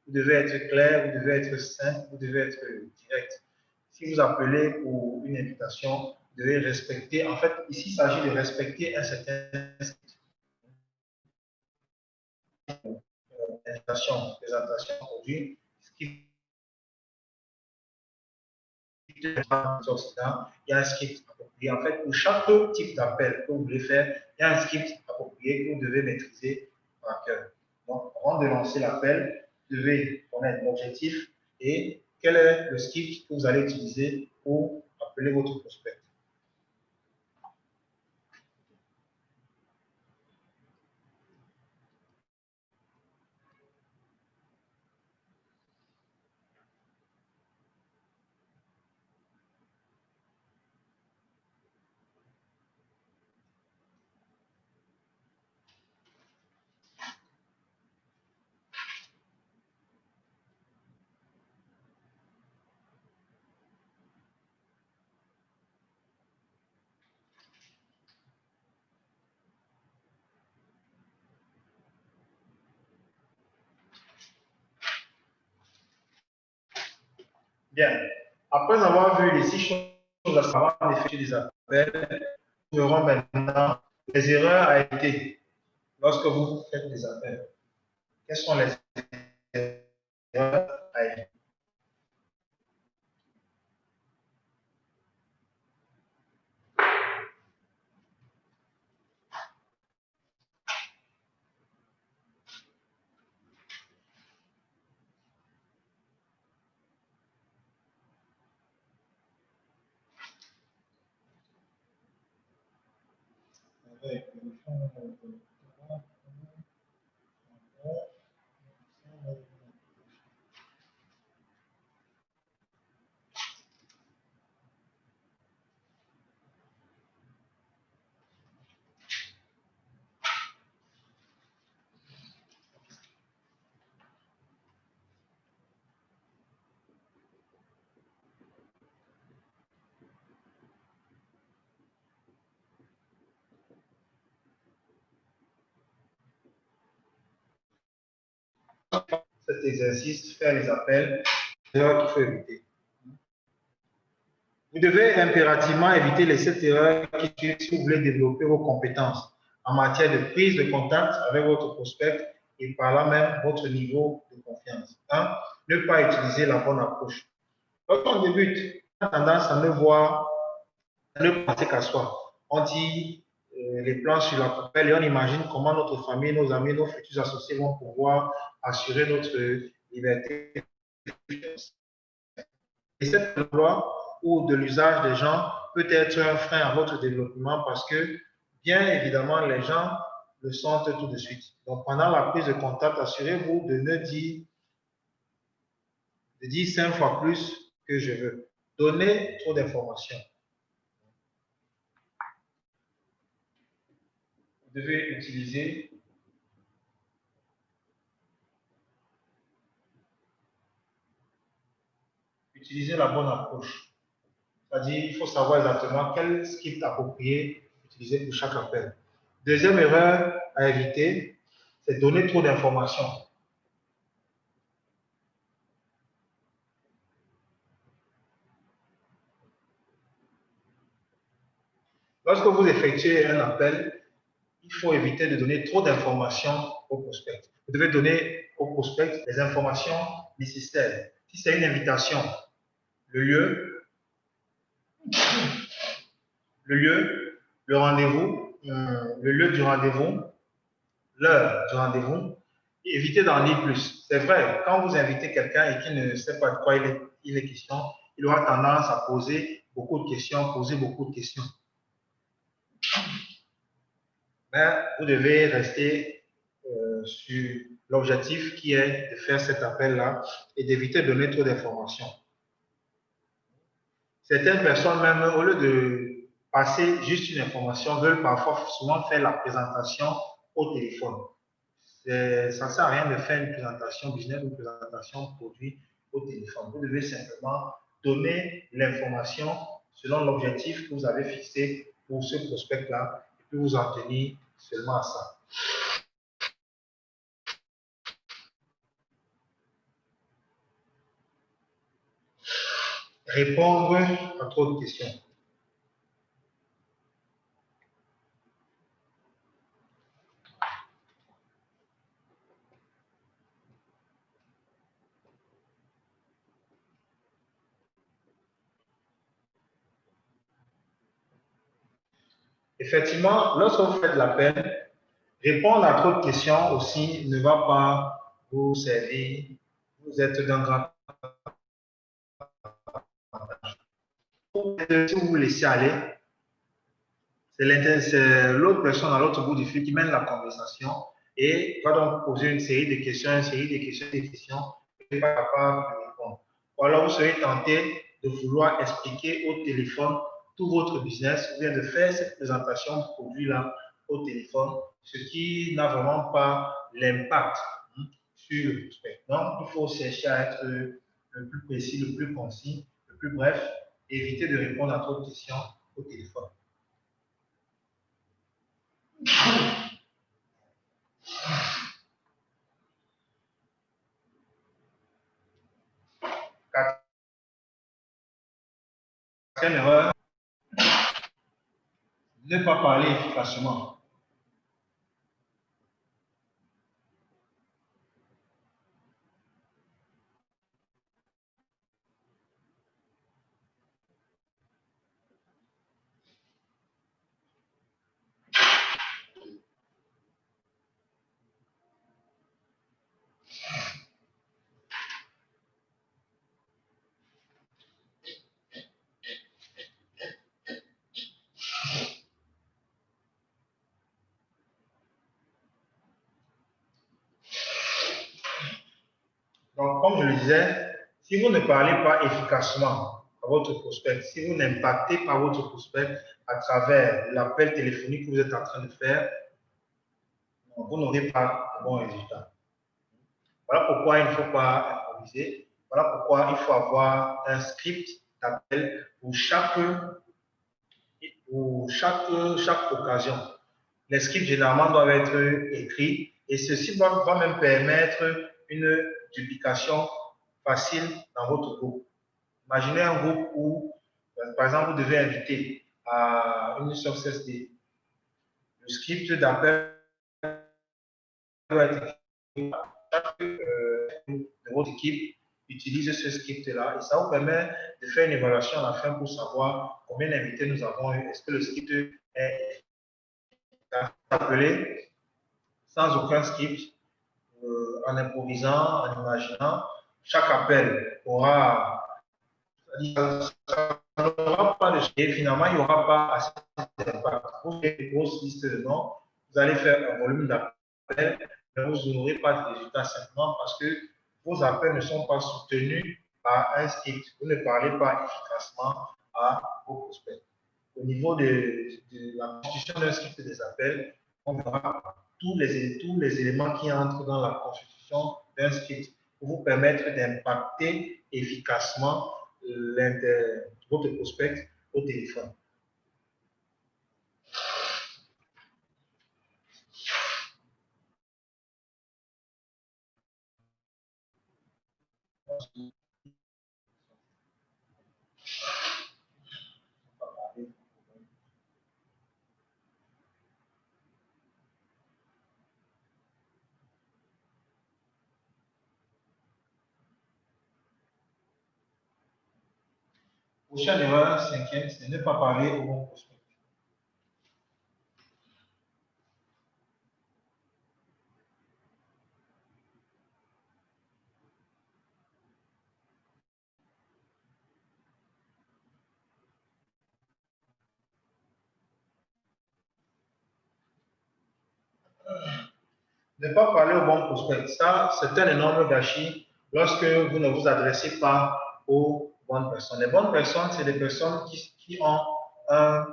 Vous devez être clair, vous devez être simple, vous devez être direct. Si vous appelez pour une invitation, vous devez respecter. En fait, ici, il s'agit de respecter un certain invitation, présentation produit, ce qui il y a un script approprié. En fait, pour chaque type d'appel que vous voulez faire, il y a un script approprié que vous devez maîtriser par cœur. Donc, avant de lancer l'appel, vous devez connaître l'objectif et quel est le script que vous allez utiliser pour appeler votre prospect. Bien. Après avoir vu les 6 choses à savoir en effectuer des appels, nous verrons maintenant les erreurs à éviter lorsque vous faites des appels. Quelles sont les erreurs à éviter? Cet exercice, faire les appels, c'est l'erreur qu'il faut éviter. Vous devez impérativement éviter les 7 erreurs qui suivent si vous voulez développer vos compétences en matière de prise de contact avec votre prospect et par là même votre niveau de confiance. 1. Ne pas utiliser la bonne approche. Lorsqu'on débute, on a tendance à ne voir, à ne penser qu'à soi. On dit les plans sur la poubelle et on imagine comment notre famille, nos amis, nos futurs associés vont pouvoir assurer notre liberté. Et cette loi ou de l'usage des gens peut être un frein à votre développement parce que, bien évidemment, les gens le sentent tout de suite. Donc, pendant la prise de contact, assurez-vous de ne dire, de dire 5 fois plus que je veux. Donnez trop d'informations. Vous devez utiliser la bonne approche. C'est-à-dire, il faut savoir exactement quel script approprié utiliser pour chaque appel. Deuxième erreur à éviter, c'est donner trop d'informations. Lorsque vous effectuez un appel, il faut éviter de donner trop d'informations au prospect. Vous devez donner au prospect les informations nécessaires. Si c'est une invitation, le lieu, le rendez-vous, le lieu du rendez-vous, l'heure du rendez-vous, et évitez d'en dire plus. C'est vrai, quand vous invitez quelqu'un et qu'il ne sait pas de quoi il est question, il aura tendance à poser beaucoup de questions, Mais vous devez rester sur l'objectif qui est de faire cet appel-là et d'éviter de donner trop d'informations. Certaines personnes, même au lieu de passer juste une information, veulent parfois souvent faire la présentation au téléphone. Ça ne sert à rien de faire une présentation business ou une présentation produit au téléphone. Vous devez simplement donner l'information selon l'objectif que vous avez fixé pour ce prospect-là et puis vous en tenir seulement à ça. Répondre à trop de questions. Effectivement, lorsque vous faites l'appel, répondre à trop de questions aussi ne va pas vous servir. Vous êtes d'un grand avantage. Si vous vous laissez aller, c'est l'autre personne à l'autre bout du fil qui mène la conversation et va donc poser une série de questions, et pas capable de répondre. Ou alors vous serez tenté de vouloir expliquer au téléphone tout votre business, ou bien de faire cette présentation de produit-là au téléphone, ce qui n'a vraiment pas l'impact sur le prospect. Donc, il faut chercher à être le plus précis, le plus concis, le plus bref, et éviter de répondre à trop de questions au téléphone. Quatrième erreur, ne pas parler efficacement. Donc, comme je le disais, si vous ne parlez pas efficacement à votre prospect, si vous n'impactez pas votre prospect à travers l'appel téléphonique que vous êtes en train de faire, vous n'aurez pas de bons résultats. Voilà pourquoi il ne faut pas improviser. Voilà pourquoi il faut avoir un script d'appel pour chaque occasion. Les scripts généralement doivent être écrits et ceci va même permettre une duplication facile dans votre groupe. Imaginez un groupe où, par exemple, vous devez inviter à une success day. Le script d'appel doit être écrit. Chaque de votre équipe utilise ce script-là et ça vous permet de faire une évaluation à la fin pour savoir combien d'invités nous avons eu. Est-ce que le script est appelé sans aucun script, en improvisant, en imaginant. Chaque appel aura pas de et finalement, il n'y aura pas assez d'impact. Vous faites une grosse liste de noms, vous allez faire un volume d'appels, mais vous n'aurez pas de résultats simplement parce que vos appels ne sont pas soutenus par un script. Vous ne parlez pas efficacement à vos prospects. Au niveau de la constitution d'un script des appels, on verra tous les éléments qui entrent dans la constitution d'un script pour vous permettre d'impacter efficacement votre prospect au téléphone. prochaine erreur, cinquième, c'est ne pas parler au bon prospect. Ne pas parler au bon prospect, ça, c'est un énorme gâchis lorsque vous ne vous adressez pas aux bonnes personnes. Les bonnes personnes, c'est les personnes qui ont un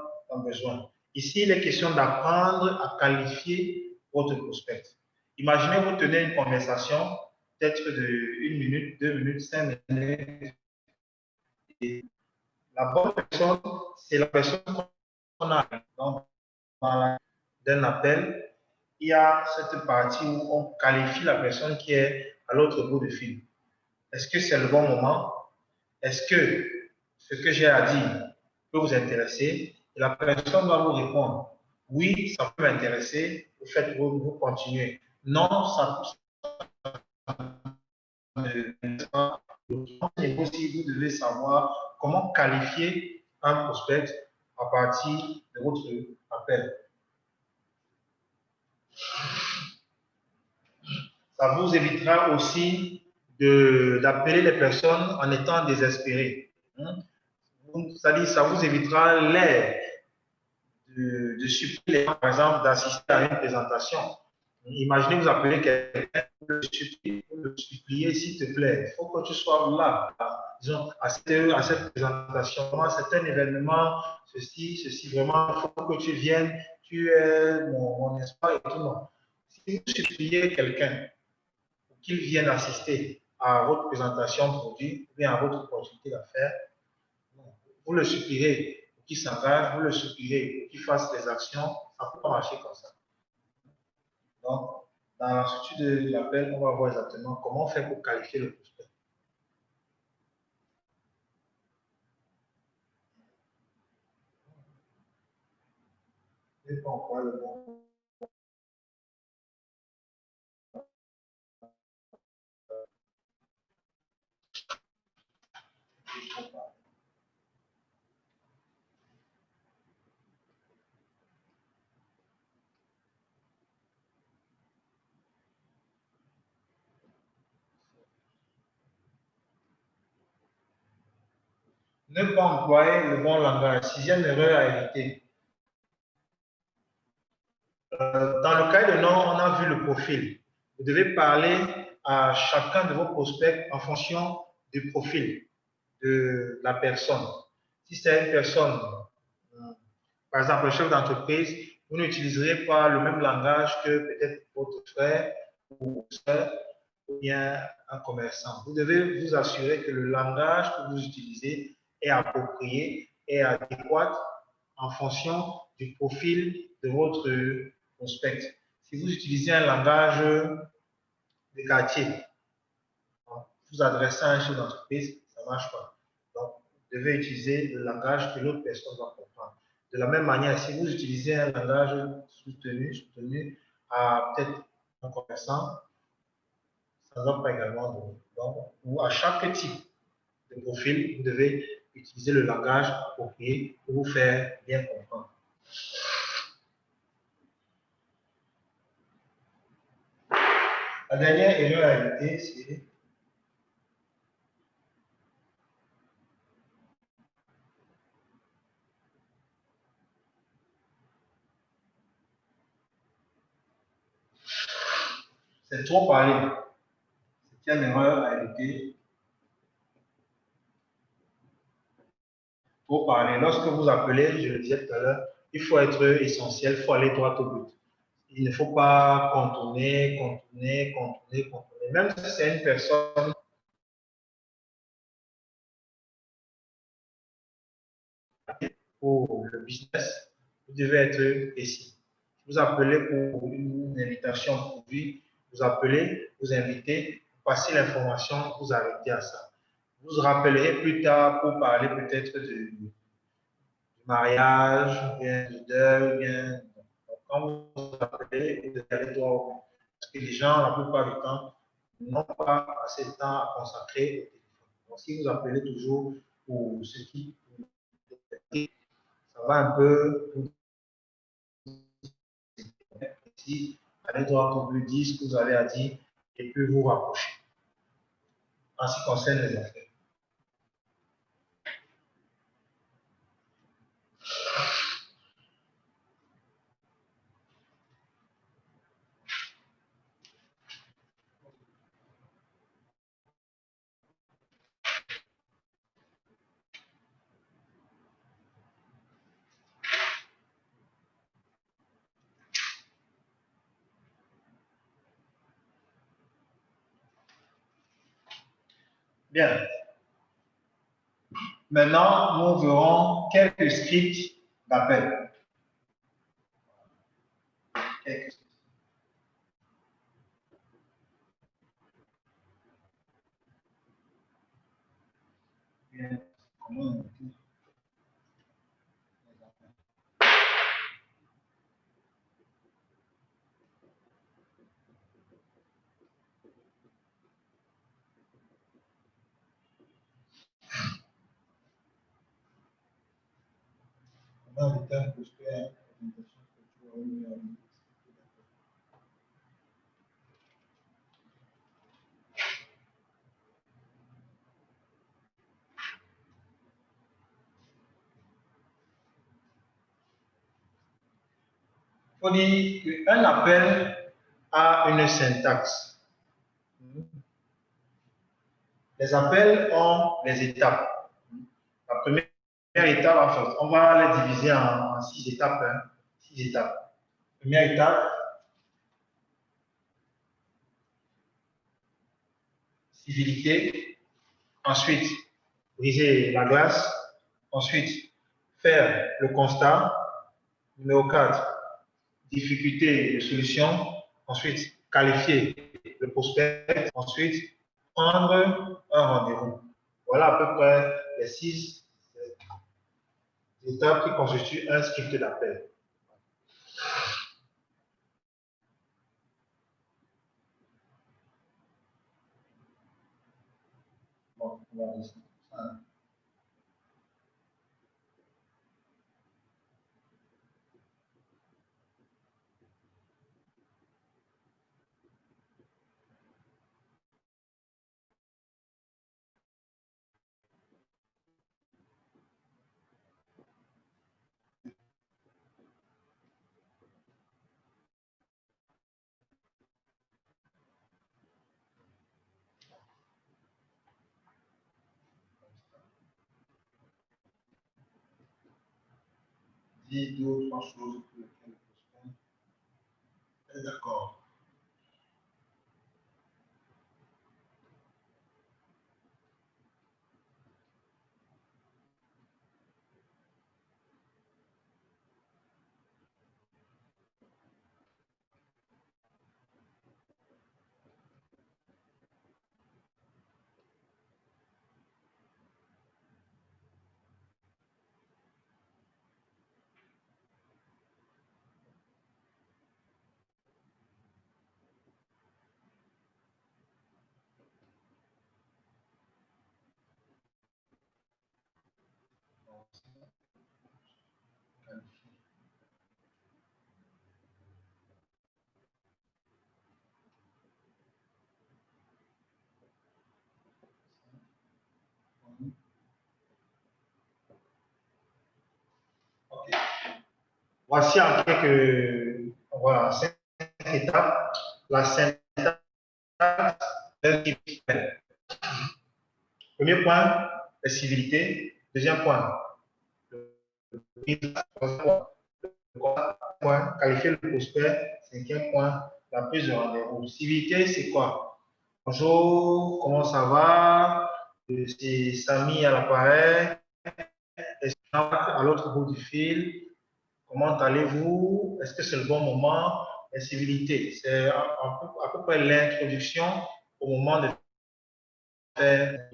besoin. Ici, il est question d'apprendre à qualifier votre prospect. Imaginez, vous tenez une conversation, peut-être de 1 minute, 2 minutes, 5 minutes. Et la bonne personne, c'est la personne qu'on a d'un appel. Il y a cette partie où on qualifie la personne qui est à l'autre bout du fil. Est-ce que c'est le bon moment? Est-ce que ce que j'ai à dire peut vous intéresser? Et la personne doit vous répondre. Oui, ça peut m'intéresser. Vous faites, vous continuez. Non, ça et aussi, vous devez savoir comment qualifier un prospect à partir de votre appel. Ça vous évitera aussi d'appeler les personnes en étant désespérés. C'est-à-dire, ça vous évitera l'air de supplier, par exemple, d'assister à une présentation. Imaginez vous appelez quelqu'un pour le supplier, s'il te plaît, il faut que tu sois là, disons, à cette présentation. C'est un événement, ceci, vraiment, il faut que tu viennes, tu es mon espoir et tout. Non. Si vous suppliez quelqu'un pour qu'il vienne assister à votre présentation produit ou bien à votre opportunité d'affaires, vous le supplierez pour qu'il s'engage, vous le supplierez pour qu'il fasse des actions, ça ne peut pas marcher comme ça. Donc, dans la structure de l'appel, on va voir exactement comment faire pour qualifier le prospect. Et pas encore le bon. Ne pas employer le bon langage. Sixième erreur à éviter. Dans le cas de non, on a vu le profil. Vous devez parler à chacun de vos prospects en fonction du profil de la personne. Si c'est une personne, par exemple, le chef d'entreprise, vous n'utiliserez pas le même langage que peut-être votre frère ou soeur ou bien un commerçant. Vous devez vous assurer que le langage que vous utilisez est approprié et adéquat en fonction du profil de votre prospect. Si vous utilisez un langage de quartier, vous adressez à un chef d'entreprise, ça ne marche pas. Donc, vous devez utiliser le langage que l'autre personne va comprendre. De la même manière, si vous utilisez un langage soutenu à peut-être un commerçant, ça ne va pas également donner. Donc, ou à chaque type de profil, vous devez utiliser le langage approprié pour vous faire bien comprendre. La dernière erreur à éviter, c'est trop parler. C'est une erreur à éviter. Trop parler. Lorsque vous appelez, je le disais tout à l'heure, il faut être essentiel, il faut aller droit au but. Il ne faut pas contourner. Même si c'est une personne pour le business, vous devez être ici. Vous appelez pour une invitation produit, vous appelez, vous invitez, vous passez l'information, vous arrêtez à ça. Vous rappellerez plus tard pour parler peut-être du mariage, bien du deuil, bien. Quand vous appelez, vous allez droit au but. Parce que les gens, la plupart du temps, n'ont pas assez de temps à consacrer au téléphone. Donc, si vous appelez toujours pour ce qui Ça va un peu ici, allez droit au but, dire ce que vous avez à dire et puis vous rapprocher. En ce qui concerne les affaires. Bien. Maintenant, nous verrons quelques scripts d'appel. Bien. Comment éviter un prospect il faut dire qu'un appel a une syntaxe. Les appels ont des étapes. La première étape, en fait, on va les diviser en 6 étapes. 6 étapes. Première étape, civilité. Ensuite, briser la glace. Ensuite, faire le constat. Numéro 4, difficulté de solution. Ensuite, qualifier le prospect. Ensuite, prendre un rendez-vous. Voilà à peu près les 6 étapes qui constituent un script d'appel. Bon, on va laisser ça. Dis 2 ou 3 choses pour lesquelles le prospect est d'accord. Okay. Voici en quelques voilà, 5 étapes. La syntaxe d'un type. Premier point, la civilité. Deuxième point, point, qualifier le prospect. Cinquième point, la prise de rendez-vous. Civilité, c'est quoi? Bonjour, comment ça va? C'est Samy à l'appareil. À l'autre bout du fil. Comment allez-vous? Est-ce que c'est le bon moment? La civilité, c'est à peu près l'introduction au moment de faire.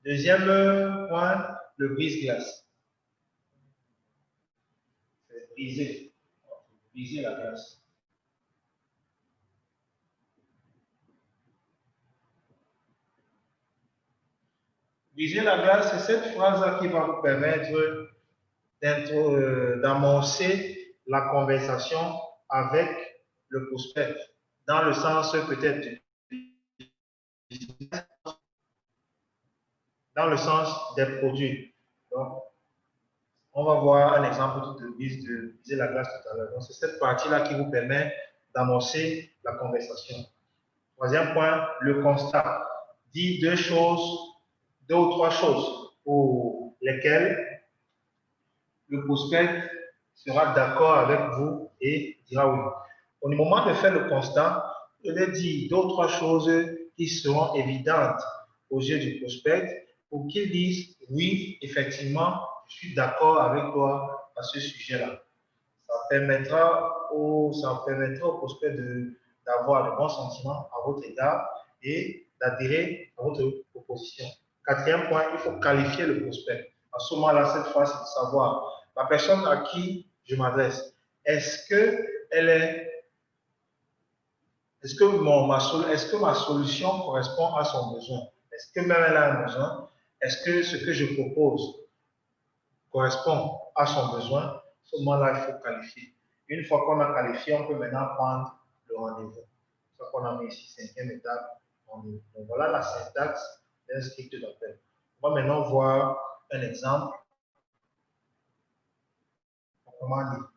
Deuxième point, le brise-glace. C'est briser la glace. Briser la glace, c'est cette phrase qui va vous permettre d'amorcer la conversation avec le prospect, dans le sens peut-être, dans le sens des produits. Donc, on va voir un exemple de viser la glace tout à l'heure. Donc, c'est cette partie-là qui vous permet d'amorcer la conversation. Troisième point, le constat. Dit deux ou trois choses pour lesquelles le prospect sera d'accord avec vous et dira oui. Au moment de faire le constat, je vais dire deux ou trois choses qui seront évidentes aux yeux du prospect pour qu'il dise oui, effectivement, je suis d'accord avec toi à ce sujet-là. Ça permettra au prospect d'avoir de bons sentiments à votre égard et d'adhérer à votre proposition. Quatrième point, il faut qualifier le prospect. À ce moment-là, cette fois, c'est de savoir la personne à qui je m'adresse. Est-ce que ma solution correspond à son besoin? Est-ce que même elle a un besoin? Est-ce que ce que je propose correspond à son besoin? À ce moment-là, il faut qualifier. Une fois qu'on a qualifié, on peut maintenant prendre le rendez-vous. C'est ce qu'on a mis ici, cinquième étape. Donc voilà la syntaxe d'un script d'appel. On va maintenant voir un exemple. Comment dire?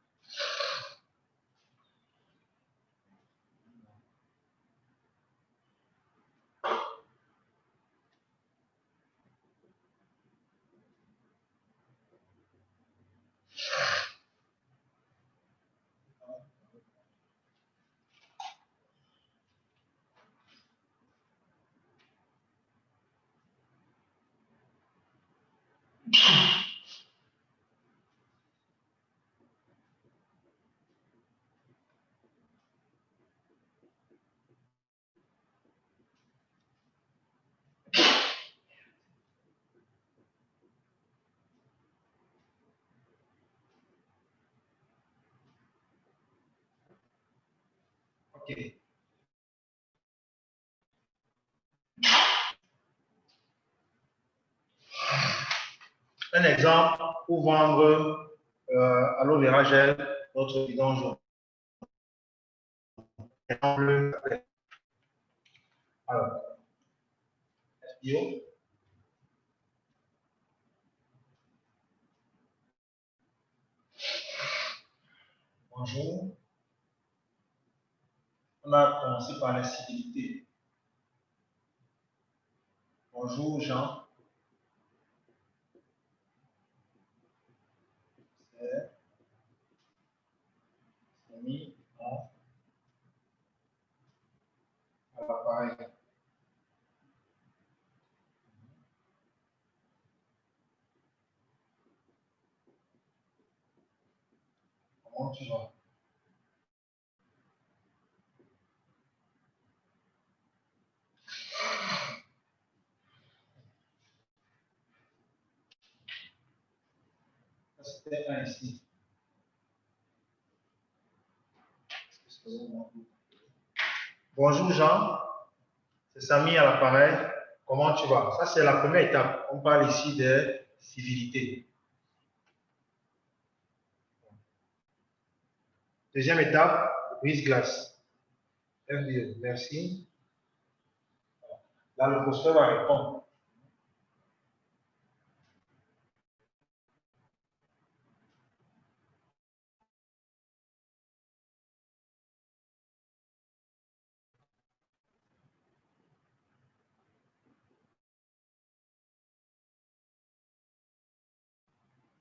OK. Un exemple pour vendre aloe vera gel, notre bidon jaune. Alors, bio. Bonjour. On a commencé par l'incivilité. Bonjour Jean. C'est mis à l'appareil. Comment tu vas? C'était un ici. Bonjour Jean, c'est Samy à l'appareil. Comment tu vas? Ça, c'est la première étape. On parle ici de civilité. Deuxième étape, brise-glace. FDE, merci. Là, le prospect va répondre.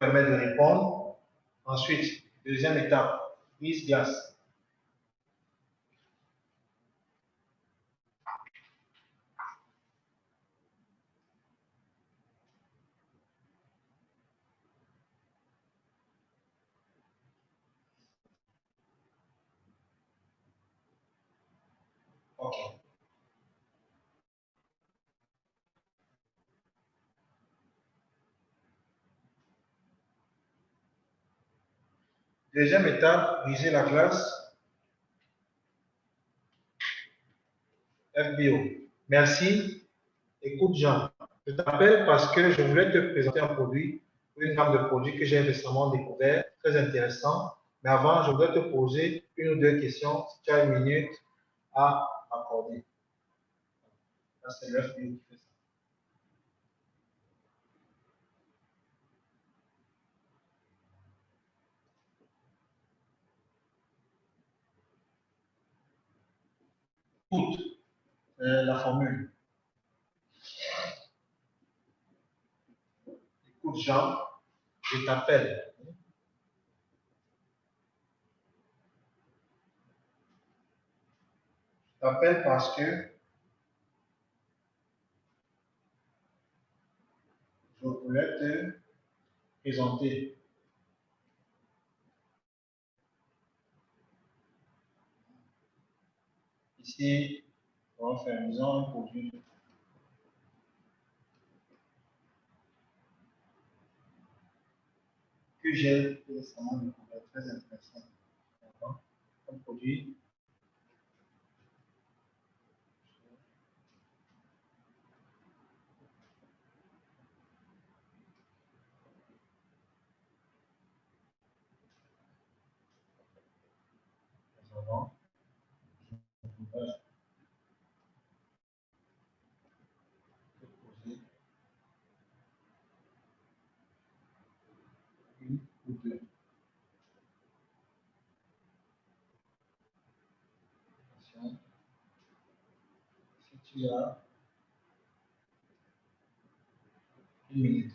Permet de répondre. Ensuite, deuxième étape, brise-glace. OK. Deuxième étape, briser la glace. FBO. Merci. Écoute, Jean, je t'appelle parce que je voulais te présenter un produit une gamme de produits que j'ai récemment découvert, très intéressant. Mais avant, je voudrais te poser une ou deux questions, si tu as une minute à accorder. Là, c'est l'œuf qui fait ça. Écoute la formule. Écoute, Jean, je t'appelle. Je t'appelle parce que je voulais te présenter. Ici, on va faire, disons, un produit que j'ai récemment découvert, très intéressant. Un produit. Une ou deux. Si tu as une minute.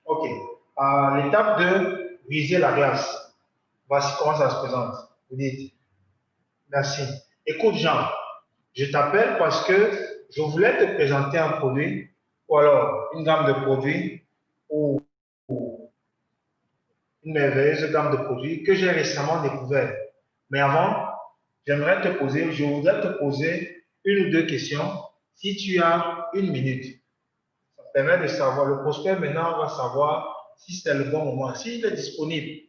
OK. À l'étape de briser la glace, voici comment ça se présente. Vous dites, merci. Écoute, Jean, je t'appelle parce que je voulais te présenter un produit ou alors une gamme de produits ou une merveilleuse gamme de produits que j'ai récemment découvert. Mais avant, je voudrais te poser une ou deux questions si tu as une minute. Ça permet de savoir, le prospect maintenant va savoir si c'est le bon moment. S'il est disponible,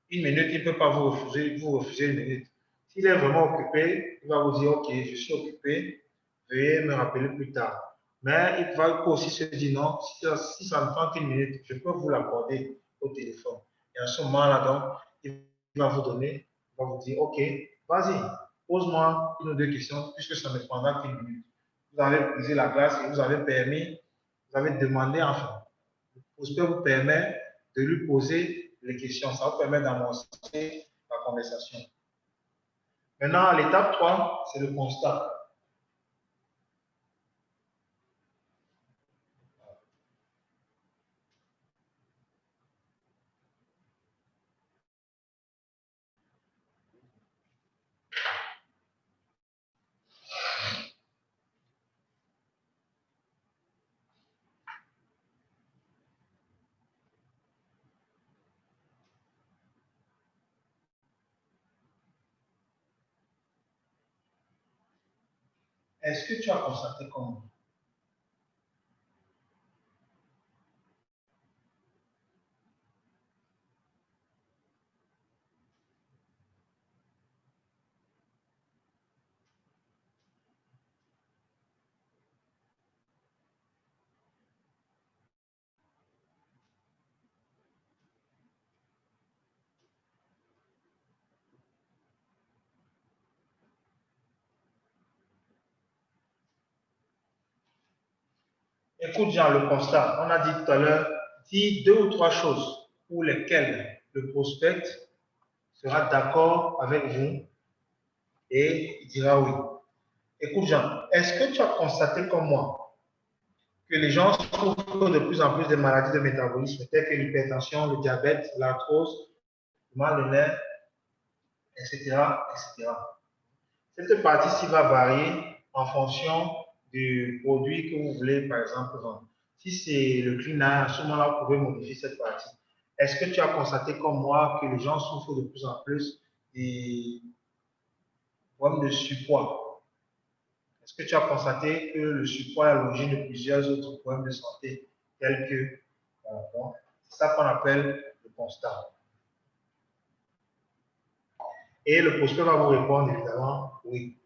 une minute, il ne peut pas vous refuser une minute. S'il est vraiment occupé, il va vous dire, OK, je suis occupé, veuillez me rappeler plus tard. Mais il va aussi se dire, non, si ça ne prend qu'une minute, je peux vous l'accorder au téléphone. Et à ce moment-là, donc, il va vous donner, il va vous dire, OK, vas-y, pose-moi une ou deux questions, puisque ça ne prendra qu'une minute. Vous avez brisé la glace et vous avez permis, vous avez demandé, enfin, le prospect vous permet de lui poser les questions. Ça vous permet d'amorcer la conversation. Maintenant, l'étape 3, c'est le constat. Est-ce que tu as constaté comment? Écoute, Jean, le constat. On a dit tout à l'heure, dis deux ou trois choses pour lesquelles le prospect sera d'accord avec vous et il dira oui. Écoute, Jean, est-ce que tu as constaté comme moi que les gens souffrent de plus en plus de maladies de métabolisme, telles que l'hypertension, le diabète, l'arthrose, le mal de nerfs, etc., etc. Cette partie-ci va varier en fonction du produit que vous voulez, par exemple, vendre. Si c'est le clean à ce moment-là, vous pouvez modifier cette partie. Est-ce que tu as constaté comme moi que les gens souffrent de plus en plus des problèmes de surpoids? Est-ce que tu as constaté que le surpoids est à l'origine de plusieurs autres problèmes de santé, tels que... Bon, c'est ça qu'on appelle le constat. Et le prospect va vous répondre évidemment oui.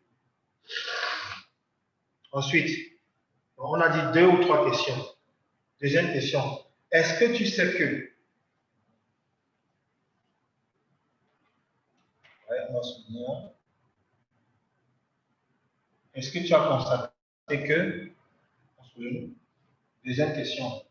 Ensuite, on a dit deux ou trois questions. Deuxième question. Est-ce que tu sais que? Ouais, on va se souvenir. Est-ce que tu as constaté que? Deuxième question.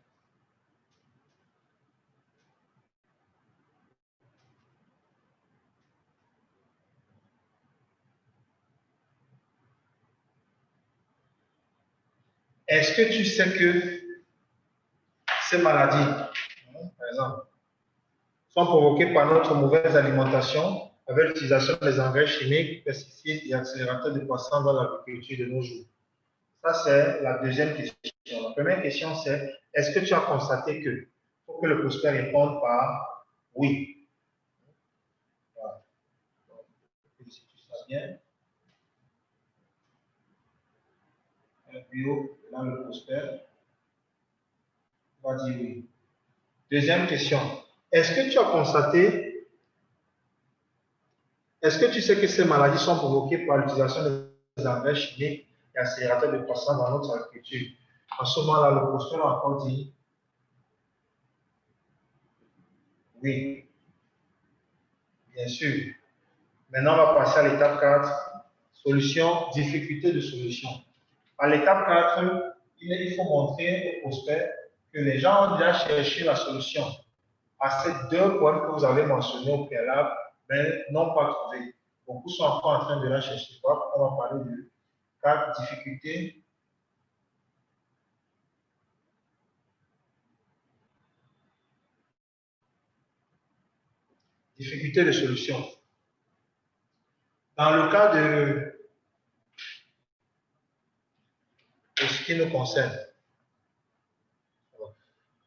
Est-ce que tu sais que ces maladies, par exemple, sont provoquées par notre mauvaise alimentation avec l'utilisation des engrais chimiques, pesticides et accélérateurs de croissance dans l'agriculture de nos jours? Ça, c'est la deuxième question. La première question, c'est est-ce que tu as constaté que? Il faut que le prospect réponde par oui. Voilà. Donc, si tu sais bien, bio, là, le prospect va dire oui. Deuxième question. Est-ce que tu as constaté, est-ce que tu sais que ces maladies sont provoquées par l'utilisation des engrais chimiques et accélérateurs de croissance dans notre agriculture? En ce moment-là, le prospect va encore dire oui, bien sûr. Maintenant, on va passer à l'étape 4, solution, difficulté de solution. À l'étape 4, il faut montrer au prospect que les gens ont déjà cherché la solution à ces deux points que vous avez mentionnés au préalable, mais n'ont pas trouvé. Beaucoup sont encore en train de la chercher. On va parler de 4 difficultés. Difficultés de solution. Dans le cas de ce qui nous concerne,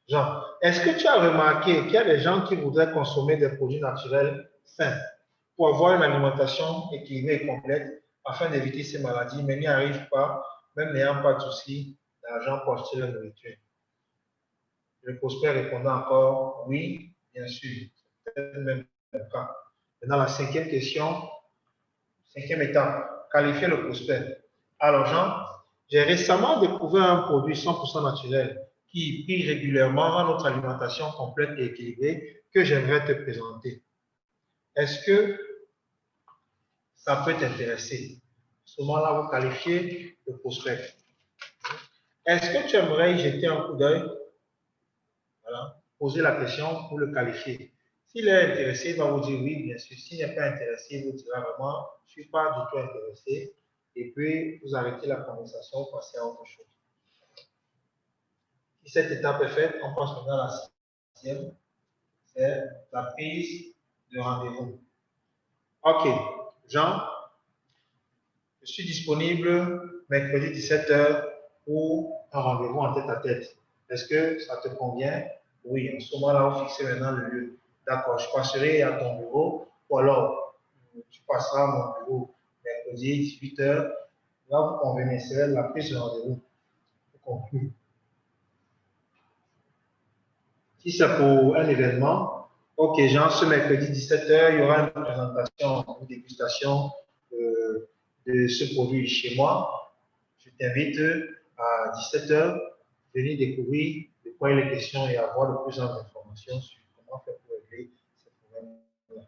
Jean, est-ce que tu as remarqué qu'il y a des gens qui voudraient consommer des produits naturels sains pour avoir une alimentation équilibrée et complète afin d'éviter ces maladies, mais n'y arrivent pas, même n'ayant pas de soucis d'argent pour acheter la nourriture? Le prospect répondait encore oui, bien sûr. C'est même le cas. Maintenant, la cinquième question, cinquième étape, qualifier le prospect. Alors, Jean, j'ai récemment découvert un produit 100% naturel qui prie régulièrement rend notre alimentation complète et équilibrée que j'aimerais te présenter. Est-ce que ça peut t'intéresser? À ce moment-là, vous qualifiez le prospect. Est-ce que tu aimerais y jeter un coup d'œil? Voilà. Posez la question pour le qualifier. S'il est intéressé, il va vous dire oui, bien sûr. S'il n'est pas intéressé, il vous dira vraiment, je ne suis pas du tout intéressé. Et puis, vous arrêtez la conversation, vous passez à autre chose. Si cette étape est faite, on passe maintenant à la sixième, c'est la prise de rendez-vous. OK, Jean, je suis disponible mercredi 17h pour un rendez-vous en tête-à-tête. Est-ce que ça te convient? Oui, en ce moment-là, vous fixez maintenant le lieu. D'accord, je passerai à ton bureau ou alors tu passeras à mon bureau mercredi 18h. Là, vous convenez, c'est la prise de rendez-vous. Si c'est pour un événement, ok, Jean, ce mercredi 17h, il y aura une présentation, une dégustation de ce produit chez moi. Je t'invite à 17h, venir découvrir de quoi il est question et avoir de plus en plus d'informations sur comment faire pour régler ces problèmes-là.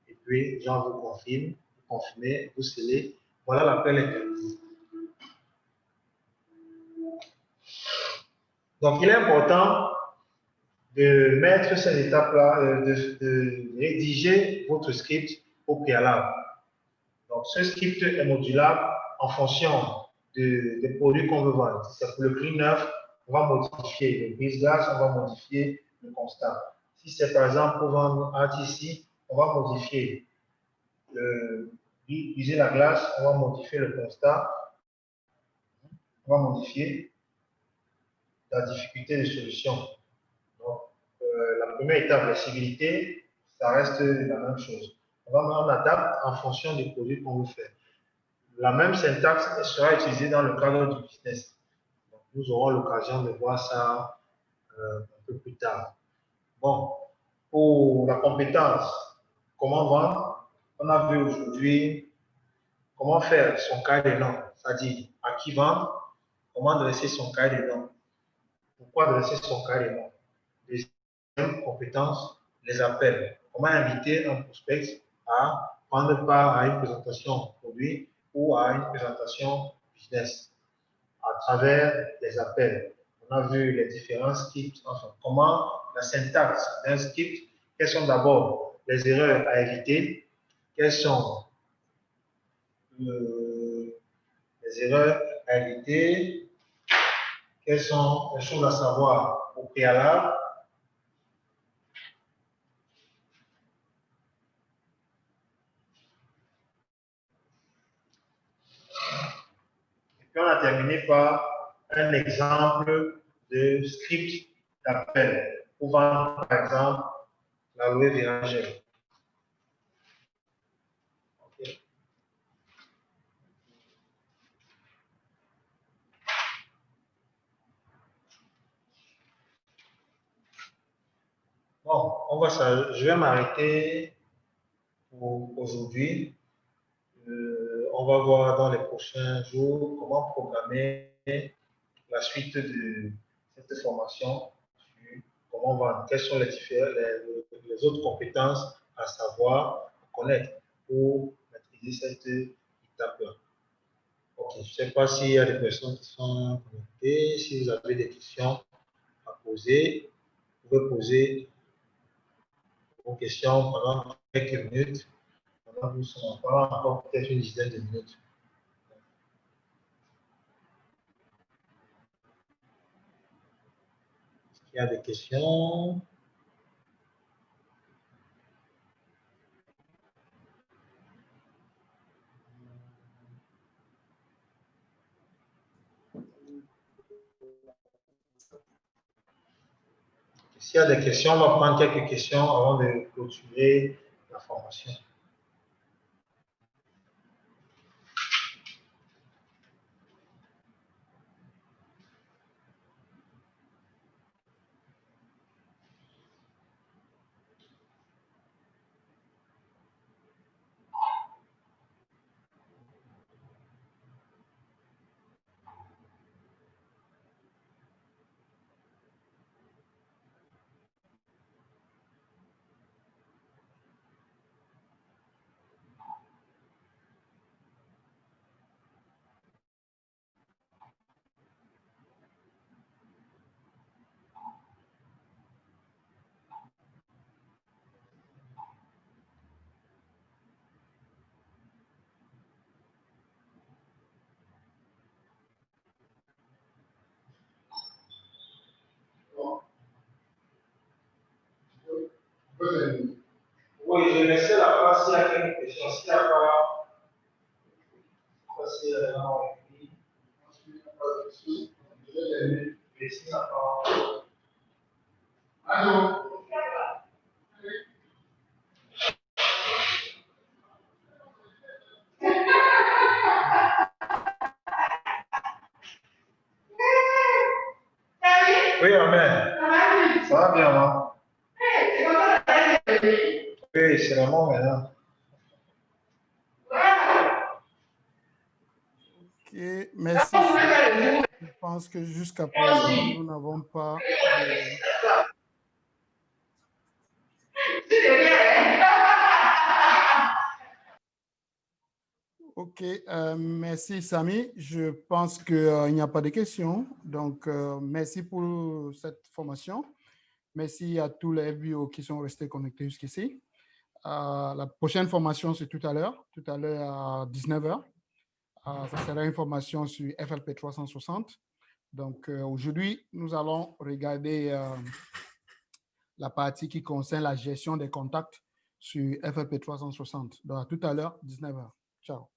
Et puis, Jean vous confirme, vous confirmez, vous scellez. Voilà l'appel interview. Donc, il est important de mettre ces étapes-là, de rédiger votre script au préalable. Donc, ce script est modulable en fonction des produits qu'on veut vendre. Si c'est pour le prix neuf, on va modifier le brise-glace, on va modifier le constat. Si c'est par exemple pour vendre RTC, on va modifier briser la glace, on va modifier le constat, on va modifier la difficulté de solution. Donc, la première étape, la civilité, ça reste la même chose. On adapte en fonction des produits qu'on veut faire. La même syntaxe sera utilisée dans le cadre du business. Donc, nous aurons l'occasion de voir ça un peu plus tard. Bon, pour la compétence, comment vendre? On a vu aujourd'hui comment faire son cahier de nom, c'est-à-dire à qui vendre, comment dresser son cahier de nom, pourquoi dresser son cahier de nom. compétence, les appels. Comment inviter un prospect à prendre part à une présentation produit ou à une présentation business à travers les appels. On a vu les différents scripts, enfin, comment la syntaxe d'un script, quelles sont d'abord les erreurs à éviter, quelles sont les erreurs à éviter, quelles sont les choses à savoir au préalable. Et puis on a terminé par un exemple de script d'appel pour vendre, par exemple, l'aloe vera gel. Okay. Bon, je vais m'arrêter pour aujourd'hui. On va voir dans les prochains jours comment programmer la suite de cette formation, comment vendre, quelles sont les autres compétences à savoir, à connaître pour maîtriser cette étape-là. Ok, je ne sais pas s'il y a des personnes qui sont connectées, si vous avez des questions à poser, vous pouvez poser vos questions pendant quelques minutes. Pendant nous sommes encore peut-être une dizaine de minutes. Il y a des questions? S'il y a des questions, on va prendre quelques questions avant de clôturer la formation. Oui, je laissais la place s'il y a quelques questions. S'il n'y a pas, je vais laisser la parole. Allô? Oui, amen. Ça va bien, hein? Oui, c'est vraiment maintenant. Ok, merci. Je pense que jusqu'à présent, nous n'avons pas de... Ok, merci Samy. Je pense qu'il n'y a pas de questions. Donc, merci pour cette formation. Merci à tous les bio qui sont restés connectés jusqu'ici. La prochaine formation, c'est tout à l'heure à 19h. Ça sera une formation sur FLP 360. Donc, aujourd'hui, nous allons regarder la partie qui concerne la gestion des contacts sur FLP 360. Donc, à tout à l'heure, 19h. Ciao.